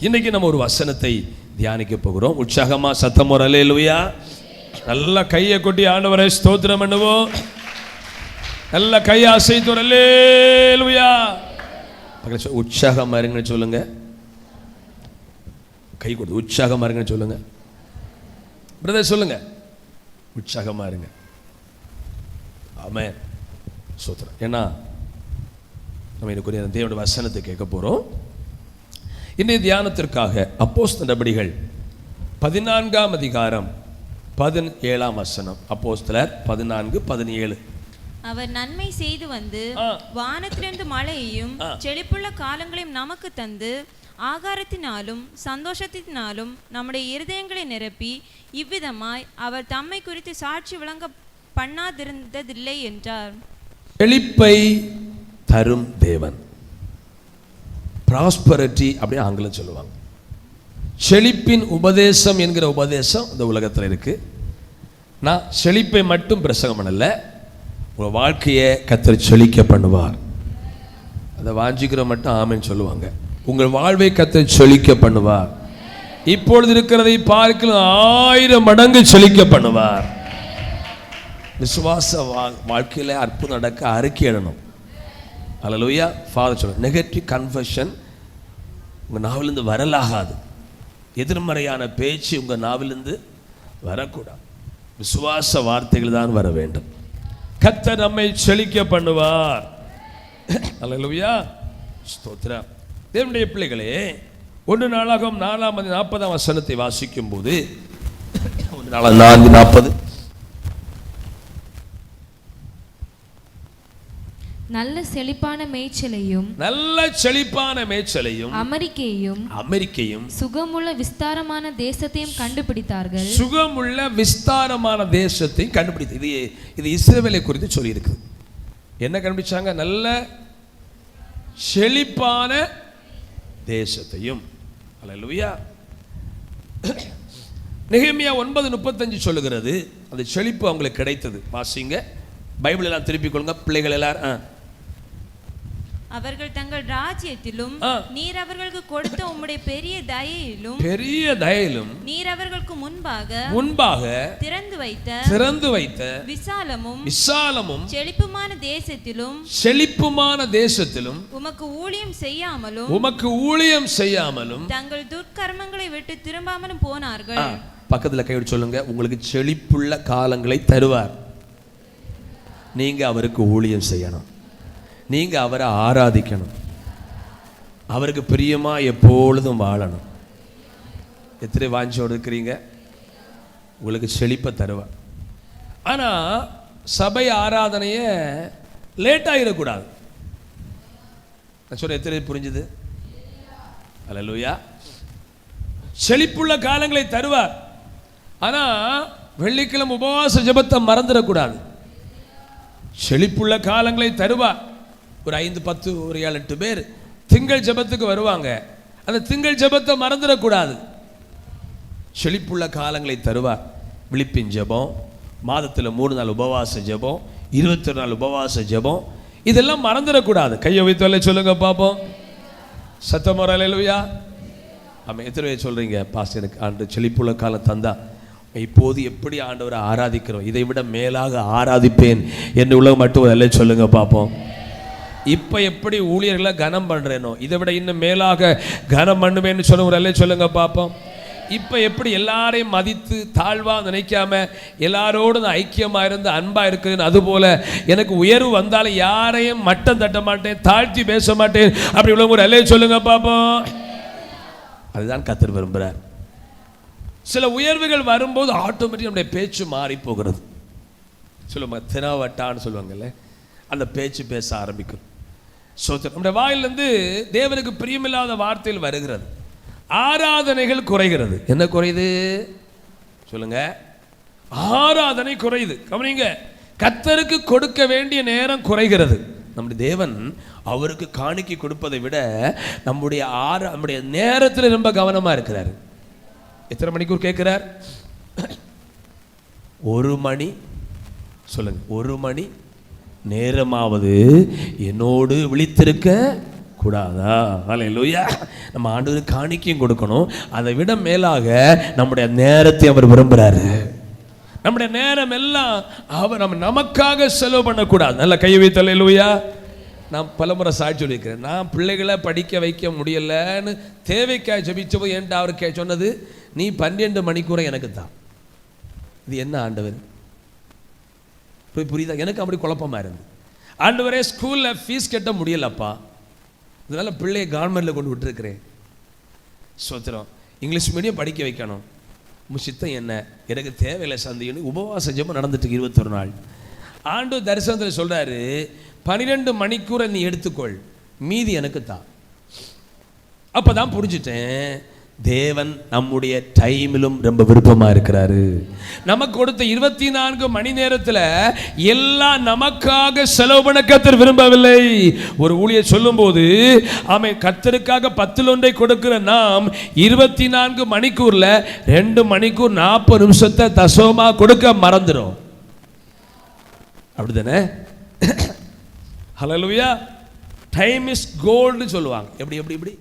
இன்னைக்கு நம்ம ஒரு வசனத்தை தியானிக்க போகிறோம். உற்சாகமா சத்தம் ஒரு அல்லேலூயா. நல்ல கையை கொட்டி ஆண்டவரை ஸ்தோத்திரம் பண்ணுவோம். நல்ல கையை அசைத்து ஒரு அல்லேலூயா. உற்சாகமா இருங்கன்னு சொல்லுங்க. கை கொடுத்து உற்சாகமா இருங்கன்னு சொல்லுங்க. பிரதர் சொல்லுங்க, உற்சாகமா இருங்க. ஆமென், ஸ்தோத்திரம். ஏன்னா நம்ம இன்னைக்கு தேவனுடைய வசனத்தை கேட்க போறோம். இன்றைய தியானத்திற்காக அப்போஸ்தலர் நடபடிகள் 14ஆம் அதிகாரம் 17ஆம் வசனம். அப்போஸ்தலர் 14:17. அவர் நன்மை செய்து வந்து வானத்திலிருந்து மழையையும் செழிப்புள்ள காலங்களையும் நமக்கு தந்து ஆகாரத்தினாலும் சந்தோஷத்தினாலும் நம்முடைய இருதயங்களை நிரப்பி இவ்விதமாய் அவர் தம்மை குறித்து சாட்சி விளங்க பண்ணாதிருந்ததில்லை என்றார். செழிப்பை தரும் தேவன், ப்ராஸ்பரிட்டி அப்படின்னு ஆங்கிலம் சொல்லுவாங்க. செழிப்பின் உபதேசம் என்கிற உபதேசம் இந்த உலகத்தில் இருக்கு. நான் செழிப்பை மட்டும் பிரசங்கம் பண்ணல, உங்கள் வாழ்க்கையை கர்த்தர் செழிக்க பண்ணுவார். அதை வாஞ்சிக்கிற மட்டும் ஆமென் சொல்லுவாங்க. உங்கள் வாழ்வை கர்த்தர் செழிக்க பண்ணுவார். இப்பொழுது இருக்கிறதை பார்க்கலாம் 1000 மடங்கு செழிக்க பண்ணுவார். விசுவாச வாழ்க்கையில் அற்புதம் நடக்க அறிக்கையிடணும். அல்லேலூயா. ஃபாதர் சொல்ல, நெகட்டிவ் கன்ஃபெஷன் உங்கள் நாவிலிருந்து வரலாகாது. எதிர்மறையான பேச்சு உங்கள் நாவிலிருந்து வரக்கூடாது. விசுவாச வார்த்தைகள் தான் வர வேண்டும். கர்த்தர் நம்மை செழிக்க பண்ணுவார். அல்லேலூயா, ஸ்தோத்திரம். தேவனுடைய பிள்ளைகளே, 1 நாளாகமம் 4:40 வசனத்தை வாசிக்கும் போது 1 நாளாகமம் 4:40 நல்ல செழிப்பான மேய்ச்சலையும் அமெரிக்கையும் சுகமுள்ள விஸ்தாரமான தேசத்தையும் கண்டுபிடித்தார்கள். சுகமுள்ள விஸ்தாரமான தேசத்தை கண்டுபிடித்து, இது இஸ்ரவேலை குறித்து சொல்லி இருக்கு. என்ன கண்டுபிடிச்சாங்க? நல்ல செழிப்பான தேசத்தையும். அல்லேலூயா. நெகேமியா 9:35 சொல்லுகிறது, அந்த செழிப்பு அவங்களுக்கு கிடைத்தது. வாசிங்க, பைபிள் எல்லாம் திருப்பிக் கொள்ளுங்க பிள்ளைகள் எல்லாரும். அவர்கள் தங்கள் ராஜ்யத்திலும் நீர் அவர்களுக்கு கொடுத்த உம்முடைய பெரிய தயையிலும் நீர் அவர்களுக்கு முன்பாக திறந்து வைத்த விசாலமும் செழிப்புமான தேசத்திலும் உமக்கு ஊழியம் செய்யாமலும் தங்கள் துர்க்கர்மங்களை விட்டு திரும்பாமலும் போனார்கள். பக்கத்துல கையோடு சொல்லுங்க, உங்களுக்கு செழிப்புள்ள காலங்களை தருவார். நீங்க அவருக்கு ஊழியம் செய்யணும். நீங்க அவரை ஆராதிக்கணும். அவருக்கு பிரியமா எப்பொழுதும் வாழணும். எத்தனை வாஞ்சியோடு இருக்கிறீங்க? உங்களுக்கு செழிப்பை தருவார். ஆனா சபை ஆராதனைய லேட் ஆகிடக்கூடாது. நான் சொல்ற எத்தனை புரிஞ்சுது? அல்லேலூயா. செழிப்புள்ள காலங்களை தருவார். ஆனா வெள்ளிக்கிழமை உபவாச ஜெபத்தை மறந்துடக்கூடாது. செழிப்புள்ள காலங்களை தருவார். ஒரு 5, 10, ஒரு 7, 8 பேர் திங்கள் ஜெபத்துக்கு வருவாங்க. அந்த திங்கள் ஜெபத்தை மறந்துடக்கூடாது. செழிப்புள்ள காலங்களை தருவார். விழிப்பின் ஜெபம், மாதத்தில் 3 நாள் உபவாச ஜெபம், 21 நாள் உபவாச ஜெபம், இதெல்லாம் மறந்துடக்கூடாது. கையை வைத்து சொல்லுங்க பார்ப்போம். சத்தம் ஒரு அல்லேலூயா. ஆமாம். எத்தனை பேர் சொல்றீங்க, பாஸ்டர் எனக்கு ஆண்டு செழிப்புள்ள காலம் தந்தா இப்போது எப்படி ஆண்டவரை ஆராதிக்கிறோம், இதை விட மேலாக ஆராதிப்பேன் என்று உலகம் மட்டும் அல்ல சொல்லுங்க பார்ப்போம். இப்போ எப்படி ஊழியர்களை கனம் பண்ணுறேனோ இதை விட இன்னும் மேலாக கனம் பண்ணுவேன்னு சொல்லுங்க சொல்லுங்க பார்ப்போம். இப்போ எப்படி எல்லாரையும் மதித்து தாழ்வாக நினைக்காம எல்லாரோடு நான் ஐக்கியமாக இருந்து அன்பாக இருக்கிறேன்னு, அதுபோல் எனக்கு உயர்வு வந்தாலும் யாரையும் மட்டம் தட்ட மாட்டேன், தாழ்த்தி பேச மாட்டேன். அப்படி உள்ள ஒரு அல்ல சொல்லுங்க பார்ப்போம். அதுதான் கர்த்தர் விரும்புகிறார். சில உயர்வுகள் வரும்போது ஆட்டோமேட்டிக் நம்முடைய பேச்சு மாறி போகிறது. சொல்லுவாங்க தினாவட்டான்னு சொல்லுவாங்கல்ல, அந்த பேச்சு பேச ஆரம்பிக்கும். நம்முடைய வாயிலிருந்து தேவனுக்கு பிரியமில்லாத வார்த்தையில் வருகிறது. ஆராதனைகள் குறைகிறது. என்ன குறையுது சொல்லுங்க? ஆராதனை குறையுது. கவனிங்க, கர்த்தருக்கு கொடுக்க வேண்டிய நேரம் குறைகிறது. நம்முடைய தேவன் அவருக்கு காணிக்கை கொடுப்பதை விட நம்முடைய நேரத்தில் ரொம்ப கவனமா இருக்கிறார். எத்தனை மணிக்கூர் கேட்கிறார்? 1 மணி. சொல்லுங்க, 1 மணி நேரமாவது என்னோடு விழித்திருக்க கூடாதா? ஹல்லேலூயா. நம்ம ஆண்டவருக்கு காணிக்கையும் கொடுக்கணும். அதை விட மேலாக நம்முடைய நேரத்தை அவர் விரும்புகிறாரு. நம்முடைய நேரம் எல்லாம் அவர் நமக்காக செலவு பண்ணக்கூடாது. நல்ல கை வைத்து ஹல்லேலூயா. நான் பலமுறை சாட்சி சொல்லியிருக்கிறேன். நான் பிள்ளைகளை படிக்க வைக்க முடியலன்னு தேவைக்காய் ஜெபிச்சபோது என்கிட்ட அவர் சொன்னது, நீ 12 மணிக்கூரை எனக்கு தான். இது என்ன ஆண்டவர்? புரியுதா? எனக்கு அப்படி குழப்பமாக இருந்து, ஆண்டவரே ஸ்கூலில் ஃபீஸ் கட்ட முடியலப்பா, இதனால பிள்ளையை கவர்மெண்ட்டில் கொண்டு விட்டுருக்கிறேன். சோத்திரம். இங்கிலீஷ் மீடியம் படிக்க வைக்கணும். சித்தம் என்ன? எனக்கு தேவையில்லை சந்தைன்னு உபவாச ஜெபம் நடந்துட்டு 21 நாள். ஆண்டு தரிசனத்தில் சொல்கிறாரு, 12 மணிக்கூரை நீ எடுத்துக்கொள், மீதி எனக்கு தான். அப்போ தான் புரிஞ்சுட்டேன், தேவன் நம்முடைய டைமிலும் ரொம்ப விருப்பமாக இருக்கிறாரு. நமக்கு கொடுத்த 24 மணி நேரத்தில் எல்லாம் நமக்காக செலவு பண்ண கர்த்தர் விரும்பவில்லை. ஒரு ஊழியர் சொல்லும் போது, அவன் கர்த்தருக்காக 10 ஒன்றை கொடுக்கிற நாம் 24 மணிக்கூர்ல 2 மணிக்கூர் 40 நிமிஷத்தை தசோமா கொடுக்க மறந்துடும். அப்படிதானே? ஹல்லேலூயா. டைம் இஸ் கோல்டு சொல்லுவாங்க. எப்படி எப்படி எப்படி?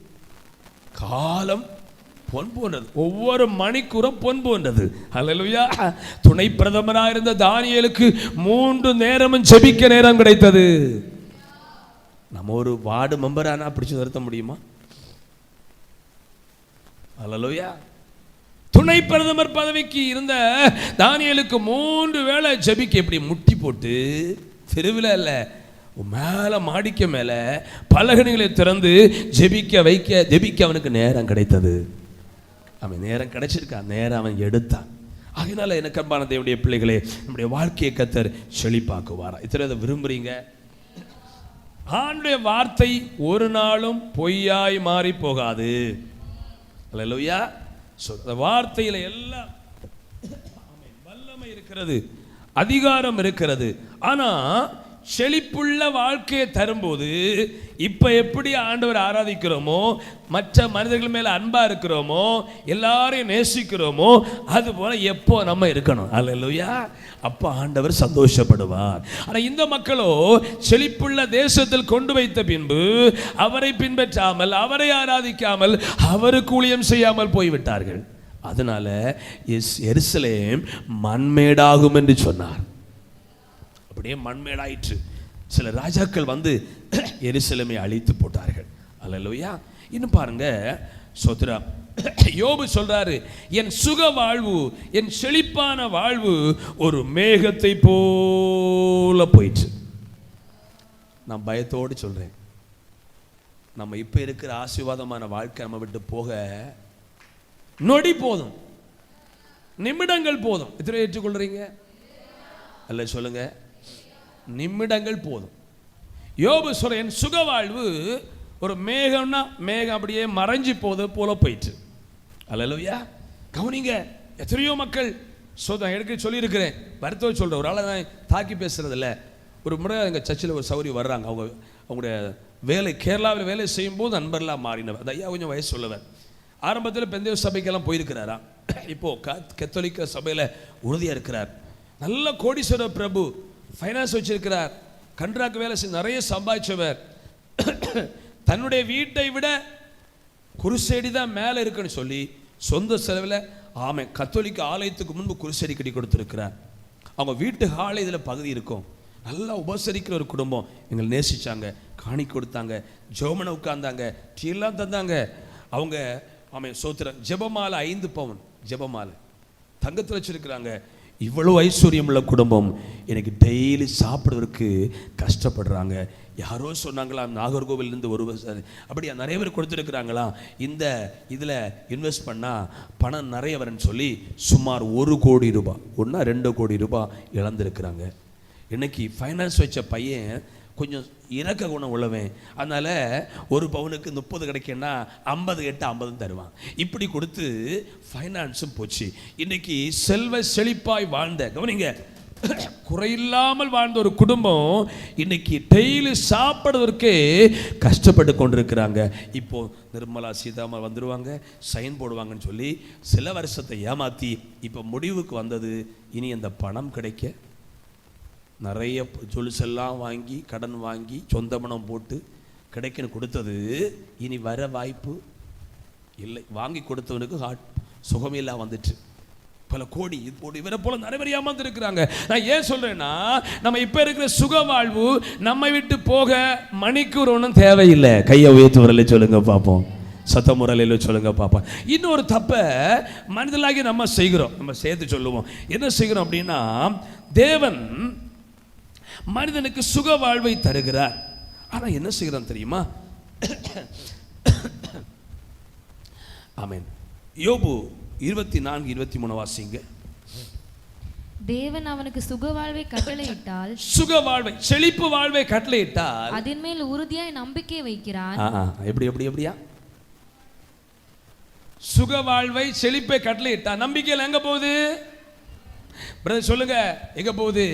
காலம் பொன் போன்றது, ஒவ்வொரு மணிக்கூறும் பொன் போன்றது. ஹல்லேலூயா. துணை பிரதமராக இருந்த தானியேலுக்கு 3 நேரமும் ஜெபிக்க நேரம் கிடைத்தது. நம்ம ஒரு வார்டு மெம்பரானா பிடிச்சு நிறுத்த முடியுமா? ஹல்லேலூயா. துணை பிரதமர் பதவிக்கு இருந்த தானியேலுக்கு 3 வேளை ஜெபிக்க எப்படி முட்டி போட்டு, தெருவில் இல்ல மேலே மாடிக்க மேலே பலகணிகளை திறந்து ஜெபிக்க அவனுக்கு நேரம் கிடைத்தது. அவன் நேரம் கிடைச்சிருக்கான், நேரம் அவன் எடுத்தான். அதனால எனக்கு அன்பான தேவனுடைய பிள்ளைகளே, நம்முடைய வாழ்க்கையை கர்த்தர் செழிப்பாக்குவாரா? இத்தனை அதை விரும்புறீங்க? ஆண்டுடைய வார்த்தை ஒரு நாளும் பொய்யாய் மாறி போகாது. அல்லேலூயா. வார்த்தையில எல்லாம் வல்லமை இருக்கிறது, அதிகாரம் இருக்கிறது. ஆனா செழிப்புள்ள வாழ்க்கையை தரும்போது இப்ப எப்படி ஆண்டவர் ஆராதிக்கிறோமோ, மற்ற மனிதர்கள் மேல அன்பா இருக்கிறோமோ, எல்லாரையும் நேசிக்கிறோமோ, அது போல எப்போ நம்ம இருக்கணும். அல்லேலூயா. அப்ப ஆண்டவர் சந்தோஷப்படுவார். ஆனா இந்த மக்களோ செழிப்புள்ள தேசத்தில் கொண்டு வைத்த பின்பு அவரை பின்பற்றாமல், அவரை ஆராதிக்காமல், அவருக்கு ஊழியம் செய்யாமல் போய்விட்டார்கள். அதனால எருசலேம் மண்மேடாகும் என்று சொன்னார். அப்படியே மண்மேடாயிற்று. சில ராஜாக்கள் வந்து எருசலேமை அழித்து போட்டார்கள். அல்லேலூயா. இன்னும் பாருங்க, சோத்ரா யோபு சொல்றாரு, என் சுக வாழ்வு, என் செழிப்பான வாழ்வு ஒரு மேகத்தை போல போயிற்று. நான் பயத்தோடு சொல்றேன், நம்ம இப்ப இருக்கிற ஆசீர்வாதமான வாழ்க்கை நம்ம விட்டு போக நொடி போதும், நிமிடங்கள் போதும். எத்தனை ஏற்றுக்கொள்றீங்க? அல்ல சொல்லுங்க, நிமிடங்கள் போதும். யோபு சொல்ற, என் சுக வாழ்வு ஒரு மேகம்னா மேகம் அப்படியே மறைஞ்சு போது போல போயிட்டு. அல்லேலூயா. கவனிங்க, எத்தனையோ மக்கள் எடுக்க சொல்லியிருக்கிறேன், வருத்தம் சொல்கிறேன், ஒரு ஆளை தான் தாக்கி பேசுறது இல்லை. ஒரு முறை எங்கள் சர்ச்சில் ஒரு சௌரி வர்றாங்க. அவங்களுடைய வேலை கேரளாவில் வேலை செய்யும்போது நண்பர்லாம் மாறினவர். அந்த ஐயா கொஞ்சம் வயசு சொல்லுவார். ஆரம்பத்தில் பெந்தேவ சபைக்கெல்லாம் போயிருக்கிறாரா, இப்போது கத்தோலிக்க சபையில் உறுதியாக இருக்கிறார். நல்ல கோடீஸ்வர பிரபு, ஃபைனான்ஸ் வச்சிருக்கிறார், கண்ட்ராக்ட் வேலை செய்ய நிறைய சம்பாதிச்சவர். தன்னுடைய வீட்டை விட குருசேடி தான் மேலே இருக்குன்னு சொல்லி சொந்த செலவில் கத்தோலிக்க ஆலயத்துக்கு முன்பு குருசேடி கட்டி கொடுத்துருக்கிறார். அவங்க வீட்டு ஹாலை இதில் பகுதி இருக்கும். நல்லா உபசரிக்கிற ஒரு குடும்பம். எங்களை நேசித்தாங்க, காணி கொடுத்தாங்க, ஜோமனை உட்கார்ந்தாங்க, டீலாம் தந்தாங்க. அவங்க சோத்திரம் ஜெபமாலை 5 பவுன் ஜெபமாலை தங்கத்தில் வச்சிருக்கிறாங்க. இவ்வளோ ஐஸ்வர்யம் உள்ள குடும்பம் எனக்கு டெய்லி சாப்பிடுவதற்கு கஷ்டப்படுறாங்க. யாரோ சொன்னாங்களாம், நாகர்கோவிலிருந்து ஒருவர் அப்படியா நிறைய பேர் கொடுத்துருக்குறாங்களா, இந்த இதில் இன்வெஸ்ட் பண்ணால் பணம் நிறைய வரேன்னு சொல்லி சுமார் 1 கோடி ரூபாய், 2 கோடி ரூபாய் இழந்திருக்கிறாங்க. இன்னைக்கு ஃபைனான்ஸ் வச்ச பையன் கொஞ்சம் இறக்க குணம் உள்ளவன், அதனால் 1 பவுனுக்கு 30 கிடைக்குன்னா 50 கேட்டு 50 தருவான். இப்படி கொடுத்து ஃபைனான்ஸும் போச்சு. இன்னைக்கு செல்வ செழிப்பாய் வாழ்ந்த, கவனிங்க, குறையில்லாமல் வாழ்ந்த ஒரு குடும்பம் இன்னைக்கு டெய்லி சாப்பிடுவதற்கே கஷ்டப்பட்டு கொண்டிருக்கிறாங்க. இப்போ நிர்மலா சீதாராமன் வந்துடுவாங்க, சைன் போடுவாங்கன்னு சொல்லி சில வருஷத்தை ஏமாற்றி இப்போ முடிவுக்கு வந்தது, இனி அந்த பணம் கிடைக்க நிறைய ஜொலுசெல்லாம் வாங்கி கடன் வாங்கி சொந்த பணம் போட்டு கிடைக்கணும் கொடுத்தது இனி வர வாய்ப்பு இல்லை. வாங்கி கொடுத்தவனுக்கு சுகமில்லா வந்துட்டு பல கோடி இவரை போல நிறைய பேர் ஏமாந்துருக்கிறாங்க. நான் ஏன் சொல்றேன்னா, நம்ம இப்ப இருக்கிற சுக வாழ்வு நம்மை விட்டு போக மணிக்கூர் ஒன்றும் தேவையில்லை. கையை உயர்த்து வரல சொல்லுங்க பார்ப்போம், சத்த முறையில் சொல்லுங்க பார்ப்போம். இன்னொரு தப்பை மனிதனாகி நம்ம செய்கிறோம். நம்ம சேர்த்து சொல்லுவோம், என்ன செய்கிறோம் அப்படின்னா, தேவன் மனிதனுக்கு சுக வாழ்வை தருகிறார். ஆனால் என்ன செய்கிறோம் தெரியுமா? ஆமென். யோபு 24:23 வாசிங்க. தேவன் அவனுக்கு சுகவாழ்வை கட்டளையிட்டால், சுகவாழ்வை செழிப்பு வாழ்வை கட்டளையிட்டால் அதன் மேல் உறுதியாய் நம்பிக்கை வைக்கிறான். எப்படியா சுகவாழ்வை செழிப்பை கட்டளையிட்டா நம்பிக்கையில் எங்க போகுது? பிரதர் சொல்லுங்க, எங்க போகுது?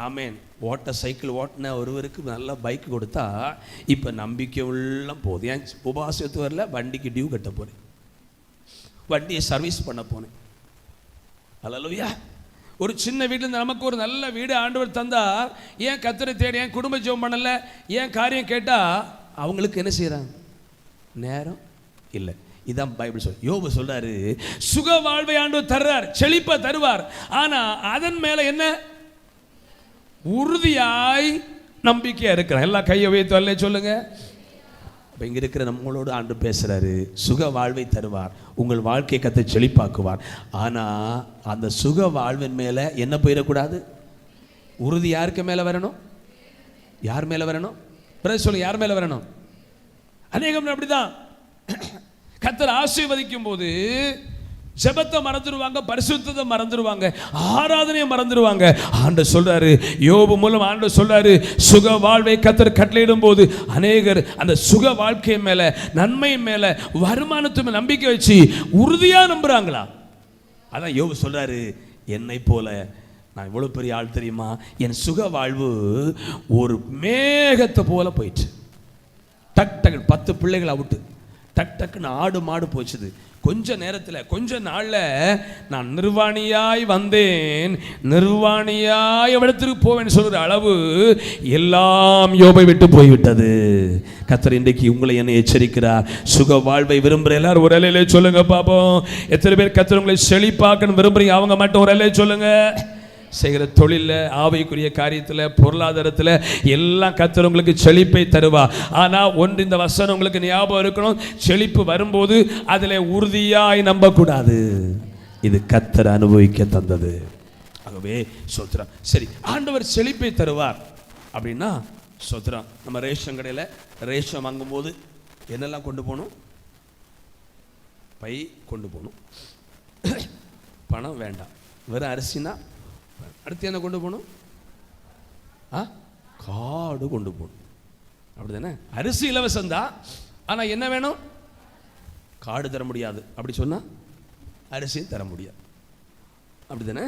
ஆமேன். ஓட்ட சைக்கிள் ஓட்டின ஒருவருக்கு நல்ல பைக் கொடுத்தா இப்போ நம்பிக்கை உள்ள போகுது. ஏன் உபாசத்து வரல? வண்டிக்கு டியூ கட்ட போகிறேன், வண்டியை சர்வீஸ் பண்ண போனேன். அல்லேலூயா. ஒரு சின்ன வீட்டில் நமக்கு ஒரு நல்ல வீடு ஆண்டவர் தந்தார். ஏன் கர்த்தரை தேடி, ஏன் குடும்ப ஜெபம் பண்ணல, ஏன் காரியம் கேட்டால் அவங்களுக்கு என்ன செய்கிறாங்க? நேரம் இல்லை. இதான் பைபிள் சொல். யோபு சொல்றாரு, சுக வாழ்வை ஆண்டவர் தர்றார், செழிப்பை தருவார். ஆனால் அதன் மேலே என்ன? உறுதியாய் நம்பிக்கையா இருக்கிறான். எல்லாம் கையை வைத்து அல்லே சொல்லுங்க. இப்போ இங்கே இருக்கிற நம்மளோடு ஆண்டு பேசுகிறாரு, சுக வாழ்வை தருவார், உங்கள் வாழ்க்கையை கத்தை செழிப்பாக்குவார். ஆனால் அந்த சுக வாழ்வின் மேலே என்ன போயிடக்கூடாது? உறுதி யாருக்கு மேலே வரணும்? யார் மேலே வரணும்? பிரதர் சொல்லுங்க, யார் மேலே வரணும்? அநேகம் அப்படிதான் கர்த்தர் ஆசீர்வதிக்கும் போது ஜெபத்தை மறந்துடுவாங்க, பரிசுத்தத்தை மறந்துடுவாங்க, ஆராதனையை மறந்துடுவாங்க. ஆண்டவர் சொல்றாரு, யோபு மூலம் ஆண்டவர் சொல்றாரு, சுக வாழ்வை கர்த்தர் கட்டளையிடும் போது அநேகர் அந்த சுக வாழ்க்கை மேல, நன்மை மேல, வருமானத்து மேல நம்பிக்கை வச்சு உறுதியா நம்புறாங்களா? அதான் யோபு சொல்றாரு, என்னை போல நான் இவ்வளவு பெரிய ஆள் தெரியுமா, என் சுக வாழ்வு ஒரு மேகத்தை போல போயிடுச்சு. டக் டக்கு 10 பிள்ளைகள் அவுட்டு, டக் டக்குன்னு ஆடு மாடு போச்சுது. கொஞ்ச நேரத்தில், கொஞ்ச நாளில் நான் நிர்வாணியாய் வந்தேன், நிர்வாணியாய் இடத்துக்கு போவேன்னு சொல்கிற அளவு எல்லாம் யோபை விட்டு போய்விட்டது. கர்த்தர் இன்றைக்கு உங்களை என்ன எச்சரிக்கிறார்? சுக வாழ்வை விரும்புகிற எல்லாரும் ஒரு அலையிலே சொல்லுங்க பார்ப்போம். எத்தனை பேர் கர்த்தர் உங்களை செழிப்பாக்கன்னு விரும்புறீங்க? அவங்க மட்டும் ஒரு அலையிலே சொல்லுங்க. செய்கிற தொழிலில், ஆவிக்குரிய காரியத்தில், பொருளாதாரத்தில் எல்லாம் கர்த்தர் உங்களுக்கு செழிப்பை தருவா. ஆனால் ஒன்று இந்த வசனம் உங்களுக்கு ஞாபகம் இருக்கணும், செழிப்பு வரும்போது அதில் உறுதியாய் நம்பக்கூடாது. இது கர்த்தர் அனுபவிக்க தந்தது. ஆகவே சோத்ரம். சரி, ஆண்டவர் செழிப்பை தருவார் அப்படின்னா சோத்ரம். நம்ம ரேஷன் கடையில் ரேஷன் வாங்கும்போது என்னெல்லாம் கொண்டு போகணும்? பை கொண்டு போகணும். பணம் வேண்டாம், வெறும் அரிசினா. அடுத்து என்ன கொண்டு போகணும்? காடு கொண்டு போகணும். அப்படி தானே? அரிசி இலவசம் தான், ஆனால் என்ன வேணும்? காடு தர முடியாது. அப்படி சொன்னால் அரிசியும் தர முடியாது. அப்படி தானே?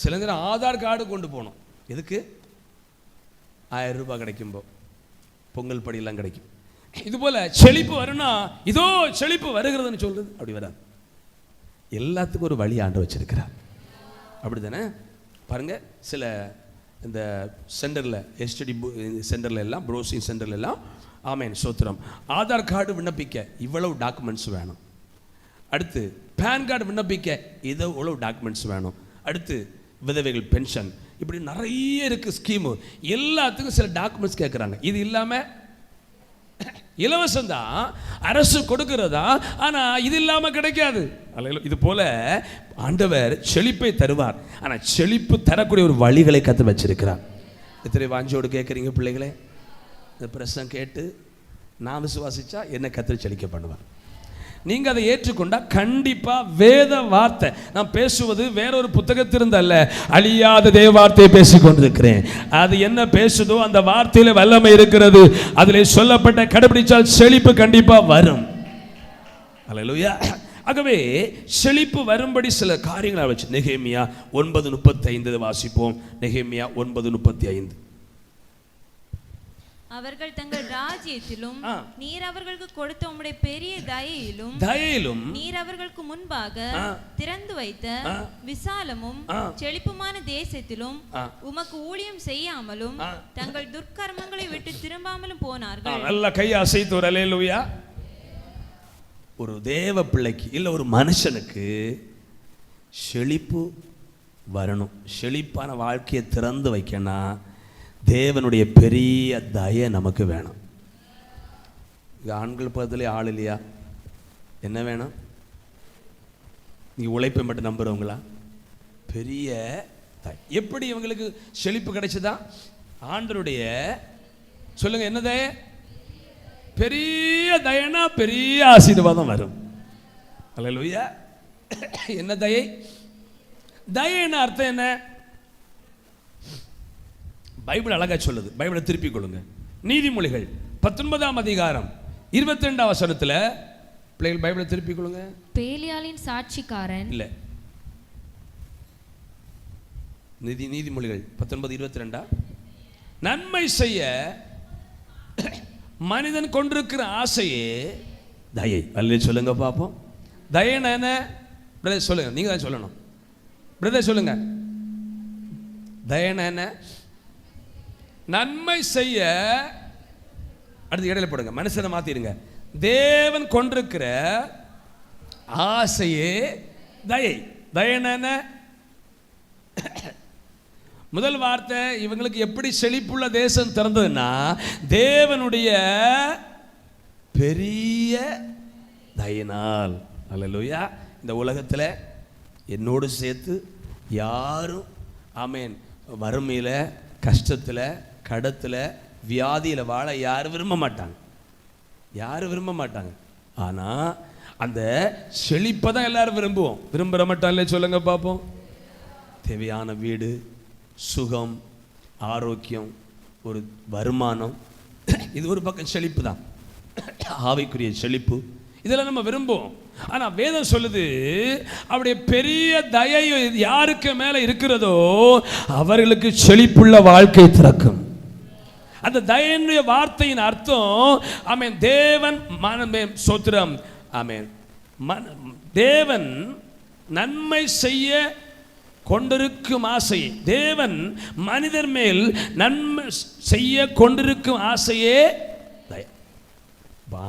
சில நேரம் ஆதார் கார்டு கொண்டு போகணும். எதுக்கு? 1000 ரூபாய் கிடைக்கும்போ பொங்கல் படியெல்லாம் கிடைக்கும். இது போல செழிப்பு வரும்னா, இதோ செழிப்பு வருகிறதுன்னு சொல்றது அப்படி வராது. எல்லாத்துக்கும் ஒரு வழி ஆண்டு வச்சிருக்கிறார். அப்படி தானே? பாருங்க, சில இந்த சென்டரில், எஸ்டடி சென்டரில் எல்லாம், ப்ரோசிங் சென்டரில் எல்லாம், ஆமேன் சோத்திரம், ஆதார் கார்டு விண்ணப்பிக்க இவ்வளவு டாக்குமெண்ட்ஸ் வேணும். அடுத்து பேன் கார்டு விண்ணப்பிக்க இவ்வளவு டாக்குமெண்ட்ஸ் வேணும். அடுத்து விதவைகள் பென்ஷன், இப்படி நிறைய இருக்குது ஸ்கீமு. எல்லாத்துக்கும் சில டாக்குமெண்ட்ஸ் கேட்குறாங்க. இது இல்லாமல் இலவசம் தான், அரசு கொடுக்கிறதா, ஆனால் இது இல்லாமல் கிடைக்காது. இது போல ஆண்டவர் செழிப்பை தருவார். ஆனால் செழிப்பு தரக்கூடிய ஒரு வழிகளை கற்று வச்சிருக்கிறார். எத்தனை வாஞ்சோடு கேட்குறீங்க பிள்ளைகளே? இந்த பிரசங்கம் கேட்டு நான் விசுவாசிச்சா என்ன கற்று செழிக்க பண்ணுவார். நீங்கள் அதை ஏற்றுக்கொண்டா கண்டிப்பாக வேத வார்த்தை, நான் பேசுவது வேறொரு புத்தகத்திலிருந்து அல்ல, அழியாத தேவ வார்த்தையை பேசிக்கொண்டிருக்கிறேன். அது என்ன பேசுதோ அந்த வார்த்தையில் வல்லமை இருக்கிறது. அதில் சொல்லப்பட்ட கடைபிடிச்சால் செழிப்பு கண்டிப்பாக வரும். அல்லேலூயா. ஆகவே செழிப்பு வரும்படி சில காரியங்களை வச்சு நெகேமியா 9:35 வாசிப்போம். நெகேமியா 9:35. அவர்கள் தங்கள் ராஜ ராஜ்யத்திலும் நீர் அவர்களுக்கு கொடுத்த உம்முடைய பெரிய தயையிலும் நீர் அவர்களுக்கு முன்பாக திறந்து வைத்த விசாலமும் செழிப்புமான தேசத்திலும் உமக்கு ஊழியம் செய்யாமலும் தங்கள் துர்க்கர்மங்களை விட்டு திரும்பாமலும் போனார்கள். நல்ல கையை அசைத்து ஒரு அல்லேலூயா. ஒரு தேவ பிள்ளைக்கு இல்ல ஒரு மனுஷனுக்கு செழிப்பு வரணும், செழிப்பான வாழ்க்கையை திறந்து வைக்கணும், தேவனுடைய பெரிய தயை நமக்கு வேணும். இங்கே ஆண்கள் பக்கத்துலேயே ஆள் இல்லையா? என்ன வேணும்? நீங்கள் உழைப்பை மட்டும் நம்புறவங்களா? பெரிய தயை. எப்படி இவங்களுக்கு செழிப்பு கிடைச்சதா? ஆண்டருடைய சொல்லுங்க, என்ன தயை? பெரிய தயனா பெரிய ஆசீர்வாதம் வரும். அல்லேலூயா. என்ன தயை? தயைன்னு அர்த்தம் என்ன? பைபிள் அழகா சொல்லுது. பைபிளை திருப்பிக் கொள்ளுங்க. நீதிமொழிகள் 19ஆம் அதிகாரம் 22ஆம் வசனத்துல பிள்ளைகள் பைபிளை திருப்பிக் கொள்ளுங்க. பேலியாளின் சாட்சிக்காரன் இல்ல, நீதிமொழிகள் 19:22. நன்மை செய்ய மனிதன் கொண்டிருக்கிற ஆசையே தயை. அல்ல சொல்லுங்க பாப்போம். தயைன்னா என்ன? பிரதர் சொல்லுங்க, நீங்க தான் சொல்லணும். பிரதர் சொல்லுங்க, தயைன்னா என்ன? நன்மை செய்ய, அடுத்து இடையில போடுங்க, மனுஷனை மாத்திடுங்க. தேவன் கொண்டிருக்கிற ஆசையே தயை. தயைன்னா என்ன? முதல் வார்த்தை இவங்களுக்கு எப்படி செழிப்புள்ள தேசம் திறந்ததுன்னா தேவனுடைய பெரிய தயினால். அல்லேலூயா. இந்த உலகத்தில் என்னோடு சேர்த்து யாரும் ஆமேன் வறுமையில், கஷ்டத்தில், கடத்தில், வியாதியில் வாழ யாரும் விரும்ப மாட்டாங்க. யாரும் விரும்ப மாட்டாங்க. ஆனால் அந்த செழிப்பை தான் எல்லாரும் விரும்புவோம். விரும்புகிற மாட்டோம் இல்லை? சொல்லுங்க பார்ப்போம். தேவையான வீடு, சுகம், ஆரோக்கியம், ஒரு வருமானம், இது ஒரு பக்கம் செழிப்பு தான், ஆவிக்குரிய செழிப்பு, இதெல்லாம் நம்ம விரும்புவோம். ஆனால் வேதம் சொல்லுது அவருடைய பெரிய தயை யாருக்கு மேலே இருக்கிறதோ அவர்களுக்கு செழிப்புள்ள வாழ்க்கை திறக்கும். அந்த தயனுடைய வார்த்தையின் அர்த்தம் ஆமென், தேவன் சோத்திரம், ஆமென், தேவன் நன்மை செய்ய கொண்டிருக்கும் ஆசை, தேவன் மனிதர் மேல் நன்மை செய்ய கொண்டிருக்கும் ஆசையே தயை.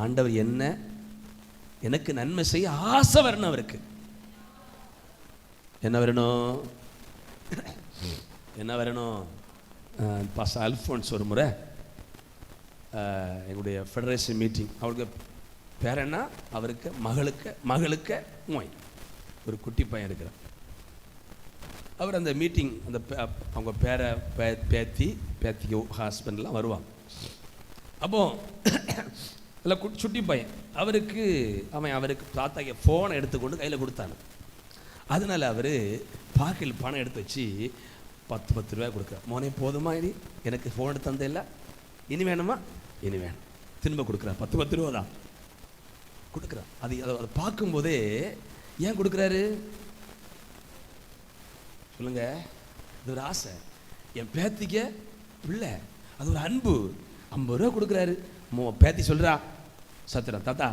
ஆண்டவர் என்ன, எனக்கு நன்மை செய்ய ஆசை வரணும். அவருக்கு என்ன வரணும்? என்ன வரணும்? பாஸ் அல்ஃபோன்ஸ் ஒரு முறை எங்களுடைய ஃபெடரேஷன் மீட்டிங், அவருக்கு பேரன்னா அவருக்கு மகளுக்கு நோய், ஒரு குட்டி பையன் இருக்கிறார். அவர் அந்த மீட்டிங், அந்த அவங்க பேத்திக்கு ஹஸ்பண்ட்லாம் வருவாங்க. அப்போ இல்லை சுட்டி பையன், அவருக்கு தாத்தாக்கு ஃபோனை எடுத்துக்கொண்டு கையில் கொடுத்தாங்க. அதனால் அவர் பாக்கெட்டில் பணம் எடுத்து வச்சு 10 ரூபாய் கொடுக்குறார். மோனே போதுமா, இனி எனக்கு ஃபோன் எடுத்து தந்தே இல்லை, இனி வேணுமா? இனி வேணும். திரும்ப கொடுக்குறார். 10 ரூபா தான் கொடுக்குறார். அதை பார்க்கும்போதே ஏன் கொடுக்குறாரு சொல்லுங்க? இது ஒரு ஆசை. என் பேத்திக்க பிள்ளை, அது ஒரு அன்பு. 50 ரூபா கொடுக்குறாரு. பேத்தி சொல்கிறா, சத்திரம் தாத்தா